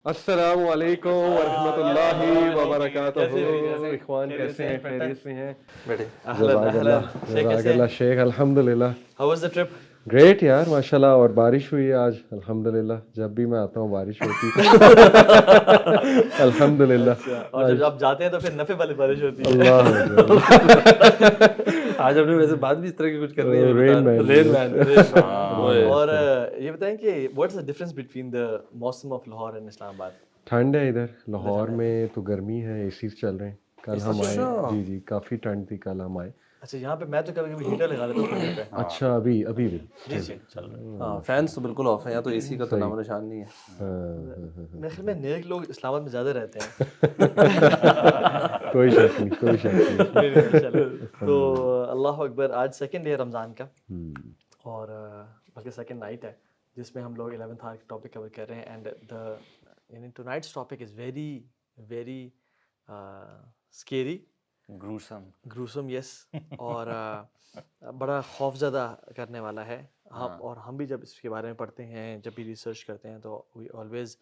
السلام علیکم ورحمۃ اللہ وبرکاتہ. اخوان کیسے ہیں؟ خیریت سے ہیں؟ جزاک اللہ جزاک اللہ شیخ. الحمد للہ. How was the trip? Great یار, ماشاء اللہ. اور بارش ہوئی ہے آج الحمد للہ. جب بھی میں آتا ہوں بارش ہوتی ہے الحمد للہ. اور جب آپ جاتے ہیں تو پھر نفع والی بارش ہوتی ہے. اللہ آج ہم نے ویسے بات بھی اس طرح کی کچھ کرنی ہے. رین مین. اور یہ بتائیں کہ what's the difference between the موسم آف لاہور اینڈ اسلام آباد؟ ٹھنڈ ہے ادھر. لاہور میں تو گرمی ہے, اے سی چل رہے ہیں. کل ہم آئے, جی جی کافی ٹھنڈ تھی کل ہم آئے. اچھا, یہاں پہ میں تو کبھی کبھی ہیٹر لگا لیتا ہوں کمرے پہ. اچھا ابھی بھی جی جی چل رہا ہے. ہاں, فینس تو بالکل آف ہے, یا تو اے سی کا تو نام و نشان نہیں ہے. میرے خیال میں نیک لوگ اسلام آباد میں زیادہ رہتے ہیں. کوئی شک نہیں, کوئی شک نہیں. تو اللہ اکبر, آج سیکنڈ ڈے رمضان کا, اور بلکہ سیکنڈ نائٹ ہے جس میں ہم لوگ 11th آور ٹاپک کور کر رہے ہیں. اینڈ دا یعنی tonight's topic is very very scary, gruesome, yes, اور بڑا خوفزدہ کرنے والا ہے. ہم بھی جب اس کے بارے میں پڑھتے ہیں, جب بھی ریسرچ کرتے ہیں, تو we always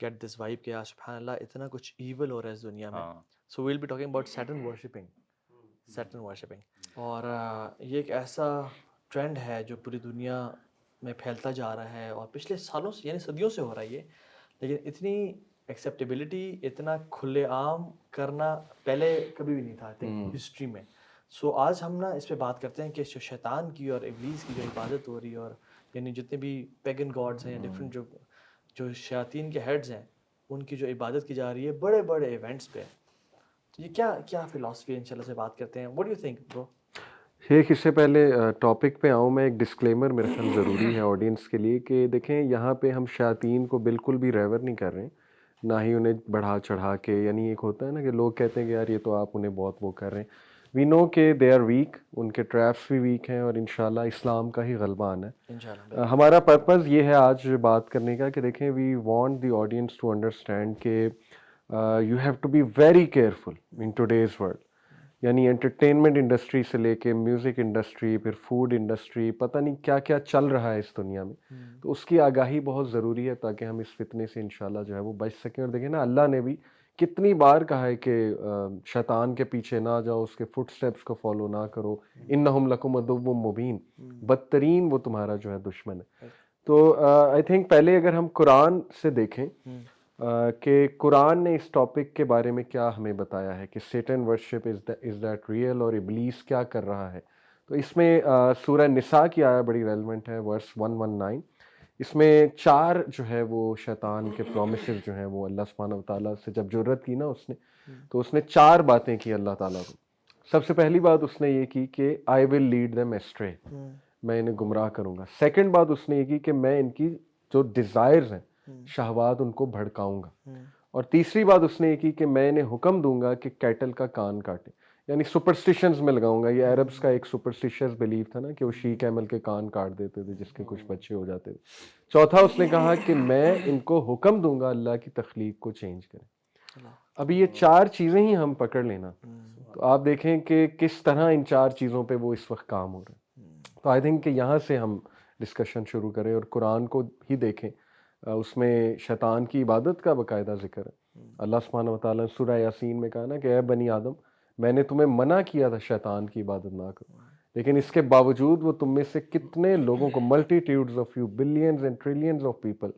get this vibe کہ سبحان اللہ اتنا کچھ ایول ہو رہا ہے اس دنیا میں. So we'll be talking about Satan worshipping. اور یہ ایک ایسا ٹرینڈ ہے جو پوری دنیا میں پھیلتا جا رہا ہے, اور پچھلے سالوں سے یعنی صدیوں سے ہو رہا ہے یہ, لیکن اتنی ایکسیپٹیبلٹی, اتنا کھلے عام کرنا پہلے کبھی بھی نہیں تھا ہسٹری میں. سو آج ہم نا اس پہ بات کرتے ہیں کہ جو شیطان کی اور ابلیس کی جو عبادت ہو رہی ہے, اور یعنی جتنے بھی پیگن گاڈز ہیں یا ڈفرینٹ جو شیاطین کے ہیڈز ہیں, ان کی جو عبادت کی جا رہی ہے بڑے بڑے ایونٹس پہ. تو یہ کیا فلاسفی ہے, انشاءاللہ سے بات کرتے ہیں. واٹ ڈو یو تھنک برو؟ شیخ, اس سے پہلے ٹاپک پہ آؤں میں, ایک ڈسکلیمر میرے خیال ضروری ہے آڈینس کے لیے کہ دیکھیں یہاں پہ ہم شیاطین کو بالکل بھی ریور نہیں کر رہے, نہ ہی انہیں بڑھا چڑھا کے. یعنی ایک ہوتا ہے نا کہ لوگ کہتے ہیں کہ یار یہ تو آپ انہیں بہت وہ کر رہے ہیں. وی نو کہ دے آر ویک, ان کے ٹریپس بھی ویک ہیں, اور انشاءاللہ اسلام کا ہی غلبہ آنا ہے. ہمارا پرپز یہ ہے آج بات کرنے کا کہ دیکھیں we want the audience to understand کہ you have to be very careful in today's world. یعنی انٹرٹینمنٹ انڈسٹری سے لے کے میوزک انڈسٹری, پھر فوڈ انڈسٹری, پتہ نہیں کیا کیا چل رہا ہے اس دنیا میں. تو اس کی آگاہی بہت ضروری ہے تاکہ ہم اس فتنے سے انشاءاللہ جو ہے وہ بچ سکیں. اور دیکھیں نا, اللہ نے بھی کتنی بار کہا ہے کہ شیطان کے پیچھے نہ جاؤ, اس کے فٹ سٹیپس کو فالو نہ کرو. انہم لکم عدو مبین, بدترین وہ تمہارا جو ہے دشمن ہے. تو آئی تھنک پہلے اگر ہم قرآن سے دیکھیں کہ قرآن نے اس ٹاپک کے بارے میں کیا ہمیں بتایا ہے کہ Satan worship is that real, اور ابلیس کیا کر رہا ہے. تو اس میں سورہ نساء کی آیا بڑی ریلیونٹ ہے, ورس 119. اس میں 4 جو ہے وہ شیطان کے پرومسز جو ہیں وہ اللہ سبحانہ وتعالیٰ سے جب جرت کی نا اس نے, تو اس نے 4 باتیں کی اللہ تعالیٰ کو. سب سے پہلی بات اس نے یہ کی کہ آئی ول لیڈ دیم ایسٹرے, میں انہیں گمراہ کروں گا. سیکنڈ بات اس نے یہ کی کہ میں ان کی جو ڈیزائرز ہیں, شہوات, ان کو بھڑکاؤں گا. اور تیسری بات اس نے یہ کی کہ میں انہیں حکم دوں گا کہ کیٹل کا کان کاٹے, یعنی سپرسٹیشنز میں لگاؤں گا. یہ عربس کا ایک سپرسٹیشس بلیف تھا نا کہ وہ شی کیمل کے کان کاٹ دیتے تھے جس کے کچھ بچے ہو جاتے تھے. چوتھا اس نے کہا کہ میں ان کو حکم دوں گا اللہ کی تخلیق کو چینج کریں. ابھی یہ 4 چیزیں ہی ہم پکڑ لینا, تو آپ دیکھیں کہ کس طرح ان 4 چیزوں پہ وہ اس وقت کام ہو رہا ہے. تو آئی تھنک کہ یہاں سے ہم ڈسکشن شروع کریں اور قرآن کو ہی دیکھیں. اس میں شیطان کی عبادت کا باقاعدہ ذکر ہے. اللہ سبحانہ وتعالیٰ نے سورہ یاسین میں کہا نا کہ اے بنی آدم, میں نے تمہیں منع کیا تھا شیطان کی عبادت نہ کرو, لیکن اس کے باوجود وہ تم میں سے کتنے لوگوں کو, multitudes of you, billions and trillions of people,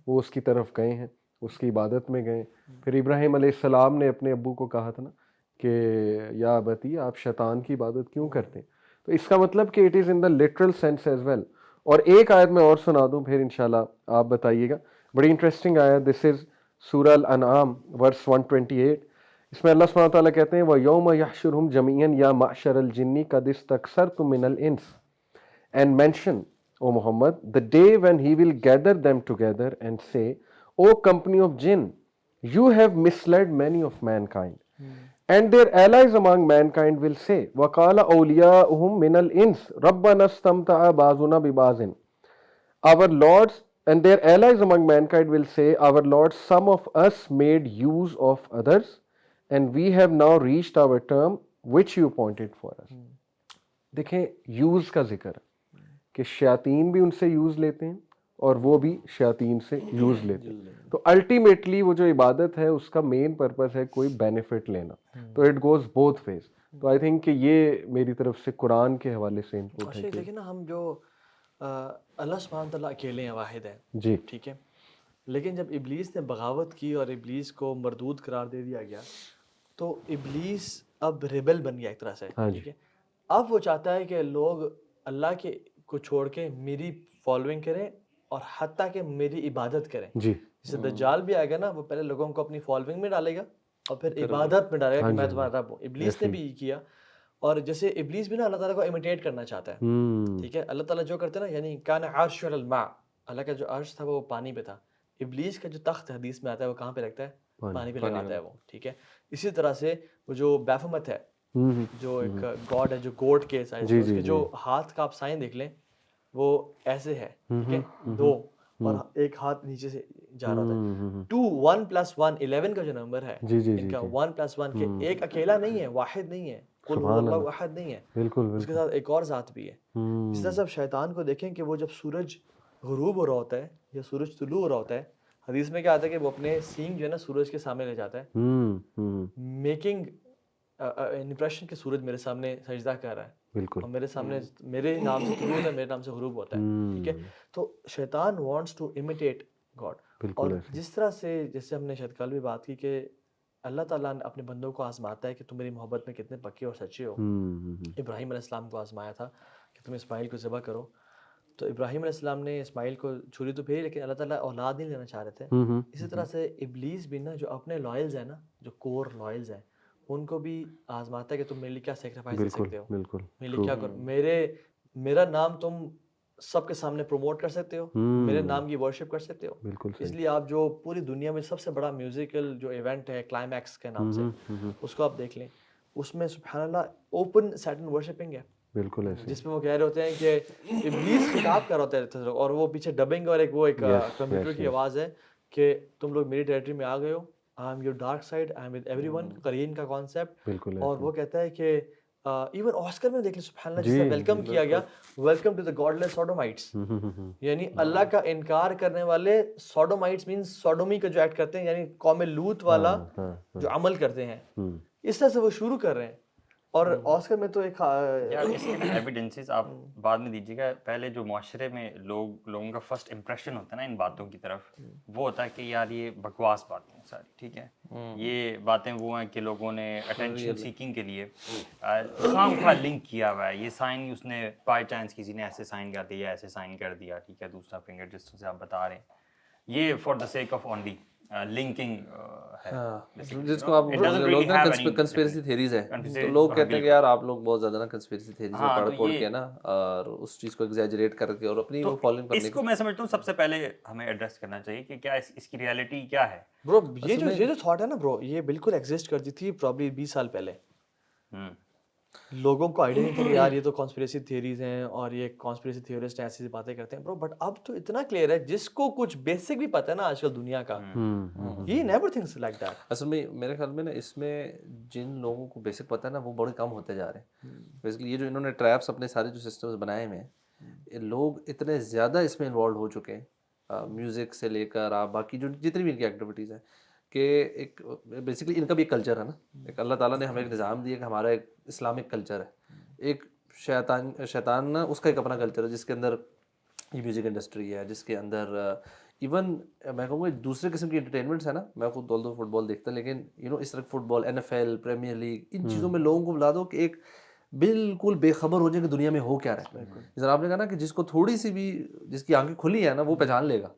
وہ اس کی طرف گئے ہیں, اس کی عبادت میں گئے. پھر ابراہیم علیہ السلام نے اپنے ابو کو کہا تھا نا کہ یا ابتی, آپ شیطان کی عبادت کیوں کرتے ہیں. تو اس کا مطلب کہ it is in the literal sense as well. اور ایک آیت میں اور سنا دوں, پھر انشاءاللہ آپ بتائیے گا. بڑی انٹرسٹنگ آیت, دس از سورہ الانعام ورس 128. اس میں اللہ سبحانہ وتعالیٰ کہتے ہیں وَيَوْمَ يَحْشُرُهُمْ جَمِيعًا يَا مَعْشَرَ الْجِنِّ قَدِ اسْتَكْثَرْتُم مِّنَ الْإِنسِ, and mention, O Muhammad, the day when he will gather them together and say, O company of jinn, you have misled many of mankind. And their allies among mankind will say, وَقَالَ أَوْلِيَاؤُهُم مِّنَ الْإِنسِ رَبَّنَا اسْتَمْتَعَ بَعْضُنَا بِبَعْضٍ. Our lords and their allies among mankind will say, our lords, some of us made use of others, and we have now reached our term which you appointed for us. دیکھیں use کا ذکر ہے کہ شیاطین بھی ان سے use لیتے ہیں, اور وہ بھی شیاطین سے یوز لیتے ہیں. تو الٹیمیٹلی وہ جو عبادت ہے اس کا مین پرپز ہے کوئی بینیفٹ لینا, تو اٹ گوز بوتھ ویز. تو آئی تھنک کہ یہ میری طرف سے قرآن کے حوالے سے ان پٹ ہے کہ دیکھیں نا, ہم جو اللہ سبحانہ تعالیٰ اکیلے ہیں, واحد ہیں, جی ٹھیک ہے, لیکن جب ابلیس نے بغاوت کی اور ابلیس کو مردود قرار دے دیا گیا, تو ابلیس اب ریبل بن گیا ایک طرح سے, ٹھیک ہے. اب وہ چاہتا ہے کہ لوگ اللہ کے کو چھوڑ کے میری فالوئنگ کریں اور حتیٰ کہ میری عبادت کریں. جی جیسے دجال بھی آئے گا نا, وہ پہلے لوگوں کو اپنی فالوئنگ میں ڈالے گا اور پھر عبادت میں ڈالے گا کہ میں تمہارا رب ہوں. ابلیس نے بھی یہ کیا, اور جیسے ابلیس بھی نا اللہ تعالیٰ کو امیٹیٹ کرنا چاہتا ہے, ٹھیک ہے. اللہ تعالیٰ جو کرتے ہیں نا, یعنی کان عرش علی الماء, اللہ کا جو عرش تھا وہ پانی پہ تھا. ابلیس کا جو تخت حدیث میں آتا ہے وہ کہاں پہ رکھتا ہے, پانی پہ لگاتا ہے وہ, ٹھیک ہے. اسی طرح سے وہ جو بیفومت ہے, جو ایک گاڈ ہے جو گوٹ کے سائز میں, اس کے جو ہاتھ کا آپ سائن دیکھ لیں وہ ایسے ہے, ٹھیک ہے, دو, اور ایک ہاتھ نیچے سے جا رہا ہوتا ہے. 2 1 + 1 11 کا جو نمبر ہے ان کا, 1 + 1 کے ایک اکیلا نہیں ہے, واحد نہیں ہے, قل هو اللہ احد نہیں ہے, بالکل اس کے ساتھ ایک اور ذات بھی ہے. اس طرح سے آپ شیطان کو دیکھیں کہ وہ جب سورج غروب ہو رہا ہوتا ہے یا سورج طلوع ہو رہا ہوتا ہے, حدیث میں کیا آتا ہے کہ وہ اپنے سینگ جو ہے نا سورج کے سامنے لے جاتا ہے, میکنگ امپریشن کہ سورج میرے سامنے سجدہ کر رہا ہے, بالکل اور میرے سامنے میرے نام سے طلوع ہوتا ہے, میرے نام سے غروب ہوتا ہے, ٹھیک ہے. تو شیطان وانٹس ٹو امیٹیٹ گاڈ. اور جس طرح سے جیسے ہم نے شاید کل بھی بات کی کہ اللہ تعالیٰ نے اپنے بندوں کو آزماتا ہے کہ تم میری محبت میں کتنے پکے اور سچے ہو. ابراہیم علیہ السلام کو آزمایا تھا کہ تم اسماعیل کو ذبح کرو, تو ابراہیم علیہ السلام نے اسماعیل کو چھری تو پھیری, لیکن اللہ تعالیٰ اولاد نہیں لینا چاہ رہے تھے. اسی طرح سے ابلیس بھی نا, جو اپنے لائلز ہیں نا, جو کور لائلز ہیں, ان کو بھی آزماتا ہے کہ تم میرے لیے کیا سیکریفائس دے سکتے ہو, میرے لیے کیا کرو, میرا نام تم سب کے سامنے پروموٹ کر سکتے ہو, میرے نام کی ورشپ کر سکتے ہو. اس لیے آپ جو پوری دنیا میں سب سے بڑا میوزیکل جو ایونٹ ہے کلائمیکس کے نام سے, اس کو آپ دیکھ لیں, اس میں سبحان اللہ اوپن سیٹن ورشپنگ ہے, بالکل ایسے, جس میں وہ کہہ رہے ہوتے ہیں کہ ابلیس خطاب کر رہا ہوتا ہے, اور وہ پیچھے ڈبنگ اور ایک کمپیوٹر کی آواز ہے کہ تم لوگ میری ٹیریٹری میں آ گئے ہو, I am your dark side, I am with everyone, قرین کا کانسیپٹ. اور وہ کہتا ہے کہ ایون آسکر میں دیکھ لیں سبحان اللہ, جس سے ویلکم کیا گیا, ویلکم ٹو دا گاڈ لیس سوڈومائٹس, یعنی اللہ کا انکار کرنے والے سوڈومائٹس مینس سوڈومی کا جو ایکٹ کرتے ہیں, یعنی قوم لوط والا جو عمل کرتے ہیں, اس طرح سے وہ شروع کر رہے ہیں. اور آسکر میں تو ایک اس کے ایویڈنسز آپ بعد میں دیجیے گا. پہلے جو معاشرے میں لوگوں کا فرسٹ امپریشن ہوتا ہے نا ان باتوں کی طرف, وہ ہوتا ہے کہ یار یہ بکواس باتیں ہیں ساری, ٹھیک ہے, یہ باتیں وہ ہیں کہ لوگوں نے اٹینشن سیکنگ کے لیے خام خواہ لنک کیا ہوا ہے. یہ سائن اس نے بائی چانس کسی نے ایسے سائن کر دیا, ایسے سائن کر دیا, ٹھیک ہے, دوسرا فنگر جس سے آپ بتا رہے ہیں, یہ for the sake of only linking ہے, جس کو آپ لوگ نا کنسپیریسی تھیریز ہیں, تو لوگ کہتے ہیں کہ یار آپ لوگ بہت زیادہ نا کنسپیریسی تھیریز میں پڑھ پڑھ کے نا, اور اس چیز کو ایگزیجریٹ کر کے اور اپنی وہ فالوئنگ کرنے اس کو میں سمجھتا ہوں سب سے پہلے ہمیں ایڈریس کرنا چاہیے کہ کیا اس کی ریالٹی کیا ہے. برو یہ جو تھاٹ ہے نا برو, یہ بالکل ایگزسٹ کرتی تھی پرابلی 20 سال پہلے. لوگوں کو آئیڈیا نہیں تھا کہ یار یہ تو کانسپریسی تھیوریز ہیں اور یہ کانسپریسی تھیورسٹ ایسی سی باتیں کرتے ہیں برو, بٹ اب تو اتنا کلیئر ہے, جس کو کچھ بیسک بھی پتہ ہے نا آج کل دنیا کا, he never thinks like that. اصل میں میرے خیال میں نا اس میں جن لوگوں کو بیسک پتہ ہے نا وہ بڑے کم ہوتے جا رہے ہیں. بیسکلی یہ جو انہوں نے ٹریپس اپنے سارے جو سسٹمز بنائے ہوئے ہیں, لوگ اتنے زیادہ اس میں انوالو ہو چکے ہیں, میوزک سے لے کر آپ باقی جو جتنی بھی ان کی ایکٹیویٹیز ہیں, کہ ایک بیسکلی ان کا بھی ایک کلچر ہے نا, ایک اللہ تعالیٰ نے ہمیں ایک نظام دیا کہ ہمارا ایک اسلامک کلچر ہے, ایک شیطان نا اس کا ایک اپنا کلچر ہے جس کے اندر یہ میوزک انڈسٹری ہے, جس کے اندر ایون میں کہوں گا دوسرے قسم کی انٹرٹینمنٹس ہے نا. میں خود دو فٹ بال دیکھتا ہوں, لیکن اس طرح فٹ بال, NFL, پریمیئر لیگ, ان چیزوں میں لوگوں کو بلا دو کہ ایک بالکل بے خبر ہو جائے کہ دنیا میں ہو کیا رہا ہے. جیسے آپ نے کہا نا کہ جس کو تھوڑی سی بھی جس کی آنکھیں کھلی ہیں نا وہ پہچان لے گا,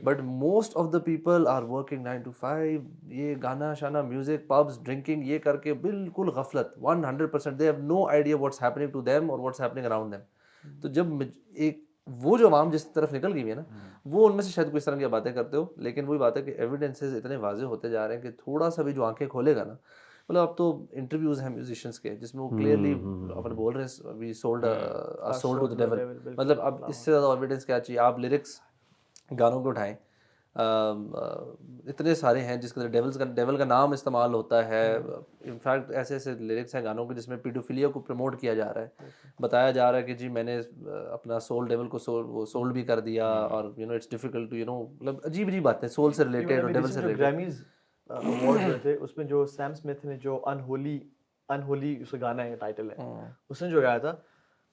but most of the people are working 9 to 5, یہ گانا شانا, میوزک, پبس, ڈرنکنگ, یہ کر کے بالکل غفلت 100%. They have no idea what's happening to them اور واٹس ہیپننگ اراؤنڈ دیم. تو جب ایک وہ جو عوام جس طرف نکل گئی ہے نا, وہ ان میں سے شاید کوئی اس طرح کی باتیں کرتے ہو, لیکن وہی بات ہے کہ ایویڈنسز اتنے واضح ہوتے جا رہے ہیں کہ تھوڑا سا بھی جو آنکھیں کھولے گا نا, مطلب اب تو انٹرویوز ہیں میوزیشینس کے جس میں وہ کلیئرلی اپنے بول رہے ہیں we sold to the dual. مطلب اب اس سے زیادہ ایویڈنس کیا چاہیے. آپ لیرکس گانوں کو اٹھائیں, اتنے سارے ہیں جس کے اندر ڈیول کا نام استعمال ہوتا ہے. انفیکٹ ایسے ایسے لیرکس ہیں گانوں کے جس میں پیڈوفیلیا کو پروموٹ کیا جا رہا ہے, بتایا جا رہا ہے کہ جی میں نے اپنا سول ڈیول کو سولڈ بھی کر دیا, اور you know it's difficult to you know, مطلب عجیب عجیب باتیں سول سے ریلیٹڈ اور ڈیول سے ریلیٹڈ. گریمیز ایوارڈ ہوئے تھے, اس میں جو سیم اسمتھ نے جو انہولی اس کا گانا ہے, ٹائٹل ہے, اس نے جو گایا تھا,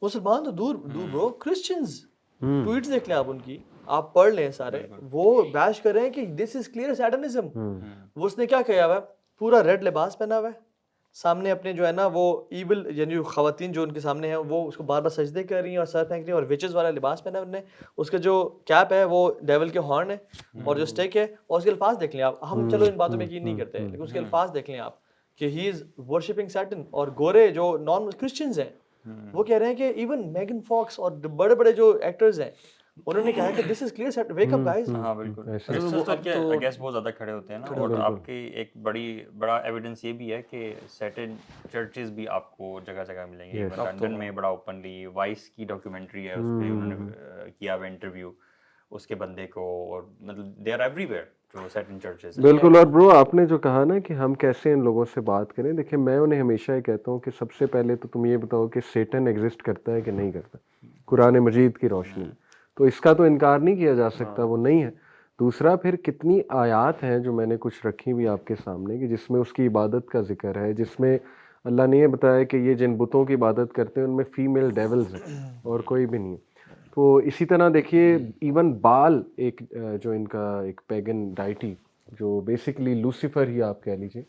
مسلمان تو دور دور برو, کرسچنز ٹویٹس دیکھ لیں آپ ان کی, آپ پڑھ لیں سارے, وہ بیش کر رہے ہیں کہ دس از کلیئر سیٹنزم. وہ اس نے کیا کیا ہوا ہے, پورا ریڈ لباس پہنا ہوا ہے, سامنے اپنے جو ہے نا وہ ایول یعنی خواتین جو ان کے سامنے ہیں وہ اس کو بار بار سجدے کر رہی ہیں اور سر پھینک رہی ہیں, اور وچز والا لباس پہنا ہے انہوں نے, اس کا جو کیپ ہے وہ ڈیول کے ہارن ہے, اور جو اسٹیک ہے, اور اس کے الفاظ دیکھ لیں آپ. ہم چلو ان باتوں میں یقین نہیں کرتے, لیکن اس کے الفاظ دیکھ لیں آپ کہ ہی از ورشپنگ سیٹن. اور گورے جو نان کرسچنز ہیں وہ کہہ رہے ہیں کہ ایون میگن فاکس اور بڑے بڑے جو ایکٹرز ہیں انہوں نے کہا کہ this is clear set, wake up guys. ہاں بالکل, آئی گیس بہت زیادہ کھڑے ہوتے ہیں نا. اور آپ کی ایک بڑا ایویڈنس یہ بھی ہے کہ سرٹن چرچز بھی آپ کو جگہ جگہ ملیں گے. لنڈن میں بڑا اوپنلی, وائس کی ڈاکیومنٹری ہے, اس پہ انہوں نے کیا ہوا انٹرویو اس کے بندے کو, اور مطلب دے آر ایوری ویئر جو سرٹن چرچز. بالکل. اور برو آپ نے جو کہا نا کہ ہم کیسے ان لوگوں سے بات کریں, دیکھیں میں انہیں ہمیشہ یہ کہتا ہوں کہ سب سے پہلے تو تم یہ بتاؤ کہ سیٹن ایگزسٹ کرتا ہے کہ نہیں کرتا قرآن مجید کی روشنی میں, تو اس کا تو انکار نہیں کیا جا سکتا, وہ نہیں ہے. دوسرا پھر کتنی آیات ہیں جو میں نے کچھ رکھی ہوئی آپ کے سامنے کہ جس میں اس کی عبادت کا ذکر ہے, جس میں اللہ نے یہ بتایا کہ یہ جن بتوں کی عبادت کرتے ہیں ان میں فیمیل ڈیولز ہیں اور کوئی بھی نہیں. تو اسی طرح دیکھیے ایون بال ایک جو ان کا ایک پیگن ڈائٹی جو بیسکلی لوسیفر ہی آپ کہہ لیجیے,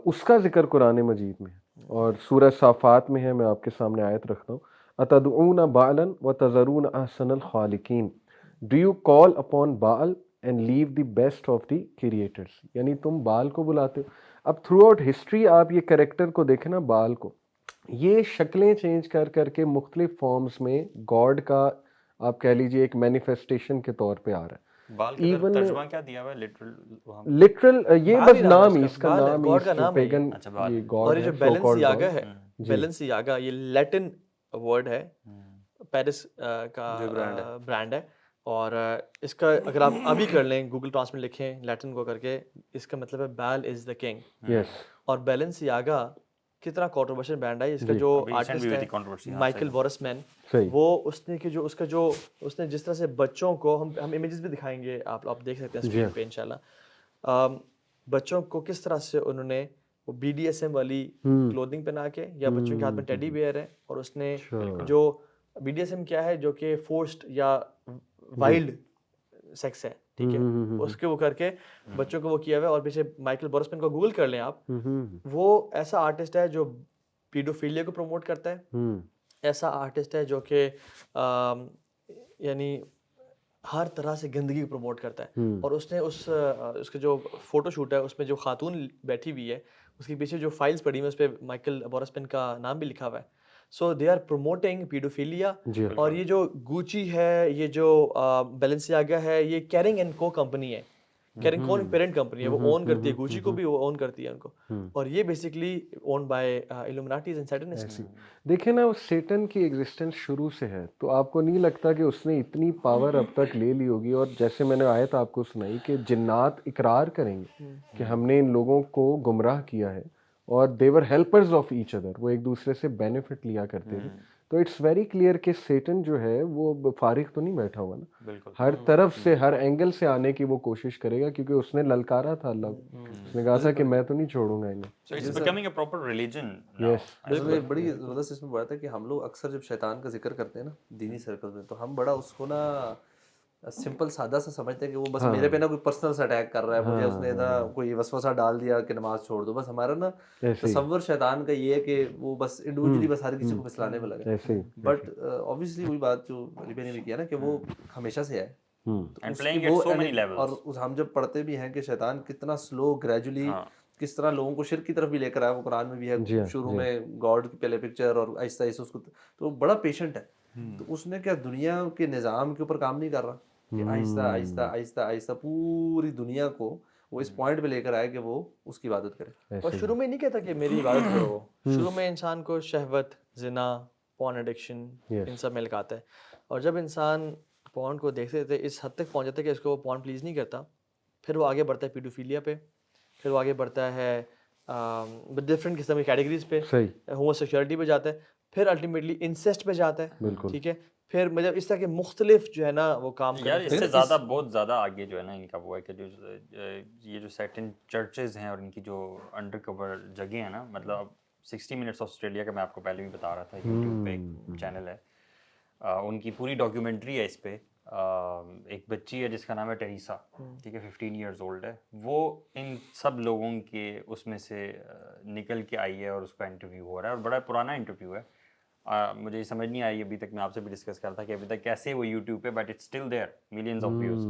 اس کا ذکر قرآن مجید میں ہے, اور سورہ صافات میں ہے. میں آپ کے سامنے آیت رکھتا ہوں, اتدعون بعلا وتذرون احسن الخالقین, do you call upon Baal and leave the best of the creators, یعنی تم بال کو بلاتے ہو. اب تھرو آؤٹ ہسٹری آپ یہ کریکٹر کو دیکھیں نا, بال کو یہ شکلیں چینج کر کر کے مختلف فارمز میں گاڈ کا آپ کہہ لیجیے ایک مینیفیسٹیشن کے طور پہ آ رہا ہے. بال کا ترجمہ کیا دیا ہوا ہے لٹرل, یہ بس نام ہی اس کا نام ہی, گاڈ کا نام ہے پیگن یہ اور گاڈ یہ ہے. جو بیلنسیاگا ہے, بیلنسیاگا یہ لیٹن ورڈ ہے, پیرس کا برانڈ ہے, اور اس کا اگر آپ ابھی کر لیں گوگل ٹرانسلیٹ لکھیں لیٹن کو کر کے, اس کا مطلب ہے بیل از دا کنگ. اور بیلنسیاگا کتنا کنٹروورشل برانڈ ہے, اس کا جو آرٹسٹ ہے مائیکل بورسمین, وہ اس نے کہ جو اس کا جو اس نے جس طرح سے بچوں کو, ہم امیجز بھی دکھائیں گے, آپ دیکھ سکتے ہیں اسکرین پہ انشاءاللہ, بچوں کو کس طرح سے انہوں نے وہ بی ڈی ایس ایم والی کلودنگ پہنا کے, یا بچوں کے ہاتھ میں ٹیڈی بیئر ہے, اور اس نے جو بی ڈی ایس ایم کیا ہے جو کہ فورسڈ یا وائلڈ سیکس ہے, ٹھیک ہے, اس کے وہ کر کے بچوں کو وہ کیا ہوا ہے. اور پیچھے مائیکل بورسمین کو گوگل کر لیں آپ, وہ ایسا آرٹسٹ ہے جو پیڈوفیلیا کو پروموٹ کرتا ہے, ایسا آرٹسٹ ہے جو کہ یعنی ہر طرح سے گندگی کو پروموٹ کرتا ہے. اور اس نے اس کا جو فوٹو شوٹ ہے اس میں جو خاتون بیٹھی ہوئی ہے اس کے پیچھے جو فائلز پڑی ہوئی ہیں اس پہ مائیکل بورسمین کا نام بھی لکھا ہوا ہے. سو دے آر پروموٹنگ پیڈوفیلیا. اور یہ جو گوچی ہے, یہ جو بیلنسیاگا ہے, یہ کیرنگ اینڈ کو کمپنی ہے. کیرنگ کون پیرنٹ کمپنی ہے, وہ اون کرتی ہے گوچی کو بھی, وہ اون کرتی ہے ان کو, اور یہ بیسکلی اون بائی ایلومیناٹیز اینڈ سیٹنسٹس. دیکھیں نا, سیٹن کی ایگزسٹنس شروع سے ہے, تو آپ کو نہیں لگتا کہ اس نے اتنی پاور اب تک لے لی ہوگی. اور جیسے میں نے آیت آپ کو سنائی کہ جنات اقرار کریں گے کہ ہم نے ان لوگوں کو گمراہ کیا ہے, اور دیور ہیلپرز آف ایچ ادر, وہ ایک دوسرے سے بینیفٹ لیا کرتے تھے. تو اٹس ویری کلیئر کہ سیٹن جو ہے وہ فارغ تو نہیں بیٹھا ہوا نا, ہر طرف سے ہر اینگل سے آنے کی وہ کوشش کرے گا, کیونکہ اس نے للکارا تھا اللہ کو, اس نے کہا تھا کہ میں تو نہیں چھوڑوں گا انہیں. So it's becoming a proper religion now. بالکل. بڑی زبردست اس میں بات ہے کہ ہم لوگ اکثر جب شیطان کا ذکر کرتے ہیں نا دینی سرکل میں, تو ہم بڑا اس کو نا سمپل سادہ سا سمجھتے ہیں کہ وہ بس میرے پہ نا کوئی پرسنل سا اٹیک کر رہا ہے, مجھے اس نے نا کوئی وسوسہ ڈال دیا کہ نماز چھوڑ دو. بس ہمارا نا تصور شیطان کا یہ ہے کہ وہ بس انڈیویجولی بس ہر کسی کو پھسلانے میں لگا ہے. بٹ آبویسلی وہی بات جو علی بھائی نے بھی کیا نا کہ وہ ہمیشہ سے ہے, اور ہم جب پڑھتے بھی ہیں کہ شیطان کتنا سلو گریجولی کس طرح لوگوں کو شرک کی طرف بھی لے کر آیا, وہ قرآن میں بھی ہے, شروع میں گاڈ کی پہلے پکچر اور آہستہ آہستہ اس کو, تو بڑا پیشنٹ ہے. تو اس نے کیا دنیا کے نظام کے اوپر کام نہیں کر رہا کہ آہستہ آہستہ آہستہ آہستہ پوری دنیا کو وہ اس پوائنٹ پہ لے کر آئے کہ وہ اس کی عبادت کرے. اور شروع میں نہیں کہتا کہ میری عبادت کرو, شروع میں انسان کو شہوت, زنا, پورن ایڈکشن ان سب میں لگاتا ہے. اور جب انسان پورن کو دیکھتے تھے اس حد تک پہنچ جاتا ہے کہ اس کو وہ پورن پلیز نہیں کرتا. پھر وہ آگے بڑھتا ہے پیڈوفیلیا پہ, پھر وہ آگے بڑھتا ہے ڈفرینٹ قسم کی کیٹیگریز پہ, صحیح ہومو سیکشولیٹی پہ جاتا ہے, پھر الٹیمیٹلی انسیسٹ پہ جاتا ہے. بالکل. ٹھیک ہے, پھر مطلب اس طرح کے مختلف جو ہے نا وہ کام یار کرتے اس سے زیادہ بہت زیادہ آگے جو ہے نا ان کا وہ ہے کہ جو یہ جو سیٹن چرچز ہیں اور ان کی جو انڈر کور جگہیں ہیں نا, مطلب 60 منٹس آسٹریلیا کا میں آپ کو پہلے بھی بتا رہا تھا, یوٹیوب پہ ایک چینل ہے, ان کی پوری ڈاکیومنٹری ہے اس پہ. ایک بچی ہے جس کا نام ہے ٹریسا, ٹھیک ہے, 15 ایئرز اولڈ ہے. وہ ان سب لوگوں کے اس میں سے نکل کے آئی ہے اور اس کا انٹرویو ہو رہا ہے, اور بڑا پرانا انٹرویو ہے. مجھے یہ سمجھ نہیں آئی ابھی تک, میں آپ سے بھی ڈسکس کرتا کہ ابھی تک کیسے وہ یوٹیوب پہ, but it's still there, millions of views.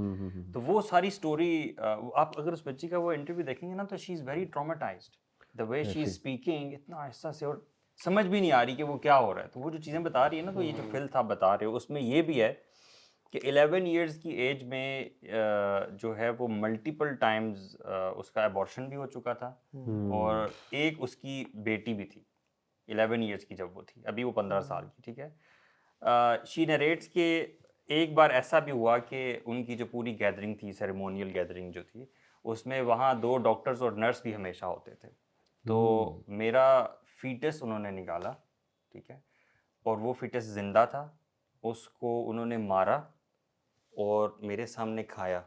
تو وہ ساری اسٹوری آپ اگر اس بچی کا وہ انٹرویو دیکھیں گے نا تو شی is very ٹرامیٹائزڈ, the way she is speaking اتنا آہستہ سے, اور سمجھ بھی نہیں آ رہی کہ وہ کیا ہو رہا ہے. تو وہ جو چیزیں بتا رہی ہے نا, تو یہ جو فلتھ آپ بتا رہے ہو اس میں یہ بھی ہے کہ 11 ایئرز کی ایج میں جو ہے وہ ملٹیپل ٹائمز اس کا ایبارشن بھی ہو چکا تھا, اور ایک اس کی بیٹی بھی تھی 11 ایئرس کی جب وہ تھی, ابھی وہ 15 سال کی. ٹھیک ہے, شی نریٹس کہ ایک بار ایسا بھی ہوا کہ ان کی جو پوری گیدرنگ تھی, سیریمونیل گیدرنگ جو تھی, اس میں وہاں 2 ڈاکٹرز اور نرس بھی ہمیشہ ہوتے تھے. تو میرا فیٹس انہوں نے نکالا, ٹھیک ہے, اور وہ فیٹس زندہ تھا, اس کو انہوں نے مارا اور میرے سامنے کھایا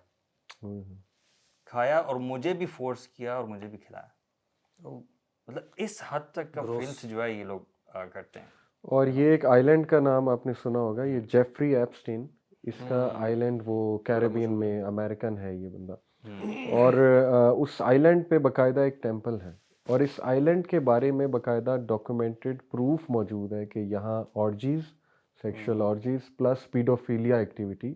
اور مجھے بھی فورس کیا اور مجھے بھی کھلایا. مطلب اس حد تک کا فلتھ جو ہے یہ لوگ کرتے ہیں. اور یہ ایک آئی لینڈ کا نام آپ نے سنا ہوگا, یہ جیفری ایپسٹین, اس کا آئی لینڈ وہ کیریبین میں امریکن ہے یہ بندہ, اور اس آئی لینڈ پہ باقاعدہ ایک ٹیمپل ہے, اور اس آئی لینڈ کے بارے میں باقاعدہ ڈاکومنٹڈ پروف موجود ہے کہ یہاں آرجیز, سیکشل آرجیز پلس پیڈوفیلیا ایکٹیویٹی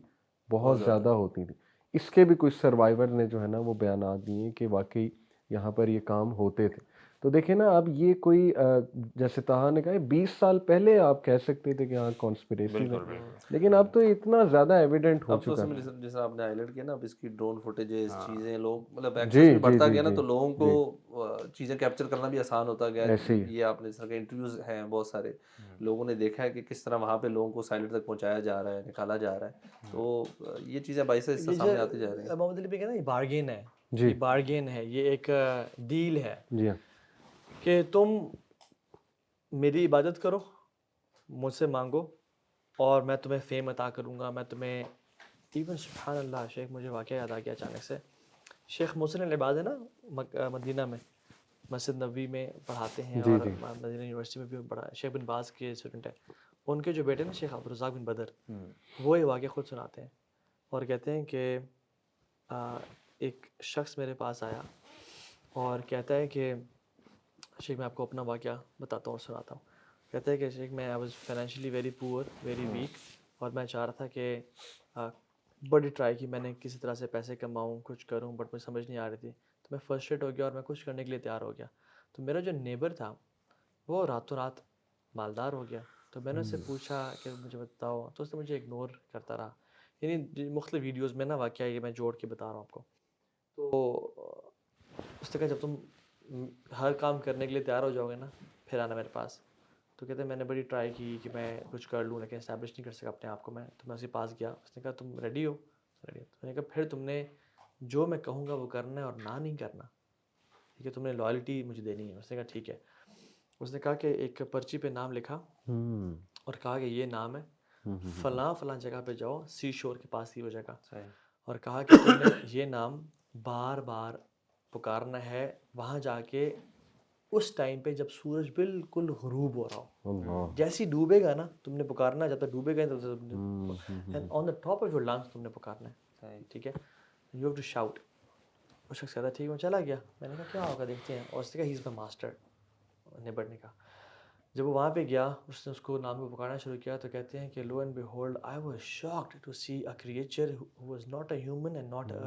بہت زیادہ ہوتی تھی. اس کے بھی کچھ سروائیور نے جو ہے نا وہ بیانات دیے کہ واقعی یہاں پر یہ کام ہوتے تھے. تو دیکھیں نا, اب یہ کوئی جیسے طاہا نے کہا 20 سال پہلے آپ کہہ سکتے تھے کہ ہاں کانسپریسی ہے, لیکن اب تو اتنا زیادہ ایویڈنٹ ہو اب تو چکا اس میں ہے. جیسا آپ نے ہائی لائٹ کیا نا, اب اس کی ڈرون فوٹیجز چیزیں لوگ مطلب ایکسس جی بھی بڑھتا گیا نا, جی تو لوگوں کو چیزیں کیپچر کرنا بھی آسان ہوتا گیا. ایسے ہی یہ آپ نے جس طرح کے انٹرویوز ہیں بہت سارے لوگوں نے دیکھا ہے کہ کس طرح وہاں پہ لوگوں کو سائلنٹ تک پہنچایا جا رہا ہے, نکالا جا رہا ہے. تو یہ چیزیں باعث اس سے سامنے آتی جا رہی ہیں. محمد علی بھی کہنا یہ بارگین ہے, جی یہ بارگین ہے, یہ ایک ڈیل ہے جی ہاں کہ تم میری عبادت کرو, مجھ سے مانگو, اور میں تمہیں فیم عطا کروں گا, میں تمہیں ایون سبحان اللہ. شیخ مجھے واقعہ یاد آ گیا اچانک سے, شیخ محسن العباد ہے نا مدینہ میں مسجد نبوی میں پڑھاتے ہیں, جی اور جی مدینہ یونیورسٹی میں بھی پڑھا, شیخ بن باز کے اسٹوڈنٹ ہیں. ان کے جو بیٹے نا شیخ عبدالرزاق بن بدر, وہ یہ واقعہ خود سناتے ہیں, اور کہتے ہیں کہ ایک شخص میرے پاس آیا اور کہتا ہے کہ شیخ میں آپ کو اپنا واقعہ بتاتا ہوں اور سناتا ہوں. کہتا ہے کہ شیخ میں I was financially very poor, very weak, اور میں چاہ رہا تھا کہ بڑی ٹرائی کی میں نے کسی طرح سے پیسے کماؤں, کچھ کروں, بٹ مجھے سمجھ نہیں آ رہی تھی. تو میں فرسٹریٹ ہو گیا اور میں کچھ کرنے کے لیے تیار ہو گیا. تو میرا جو نیبر تھا وہ راتوں رات مالدار ہو گیا. تو میں نے اس سے پوچھا کہ مجھے بتاؤ, تو اس نے مجھے اگنور کرتا رہا. یعنی مختلف ویڈیوز میں نا واقعہ یہ میں جوڑ کے بتا رہا ہوں آپ کو. تو اس نے کہا جب تم ہر کام کرنے کے لیے تیار ہو جاؤ گے نا پھر آنا میرے پاس. تو کہتے ہیں میں نے بڑی ٹرائی کی کہ میں کچھ کر لوں, لیکن اسٹیبلش نہیں کر سکا اپنے آپ کو میں. تو میں اس کے پاس گیا, اس نے کہا تم ریڈی ہو؟ ریڈی. تو میں نے کہا پھر تم نے جو میں کہوں گا وہ کرنا ہے اور نہ نہیں کرنا, ٹھیک ہے, تم نے لائلٹی مجھے دینی ہے. اس نے کہا ٹھیک ہے. اس نے کہا کہ ایک پرچی پہ نام لکھا اور کہا کہ یہ نام ہے, فلاں فلاں جگہ پہ جاؤ, سی شور کے پاس ہی وہ جگہ, اور کہا کہ تم نے یہ نام بار بار پکارنا ہے وہاں جا کے اس ٹائم پہ جب سورج بالکل غروب ہو رہا ہو. جیسے ہی ڈوبے گا نا تم نے پکارنا, جب تک ڈوبے گا and on the top of your lungs تم نے پکارنا ہے, ٹھیک ہے, یو ہیو ٹو شاؤٹ. اس شخص کہتا ٹھیک, میں چلا گیا. میں نے کہا کیا ہوگا دیکھتے ہیں, اور اس نے کہا ہی از مائی ماسٹر, نیبر نے کہا. جب وہ وہاں پہ گیا اس نے اس کو نام کو پکارنا شروع کیا, تو کہتے ہیں کہ lo and behold I was shocked to see a creature who was not a human and not an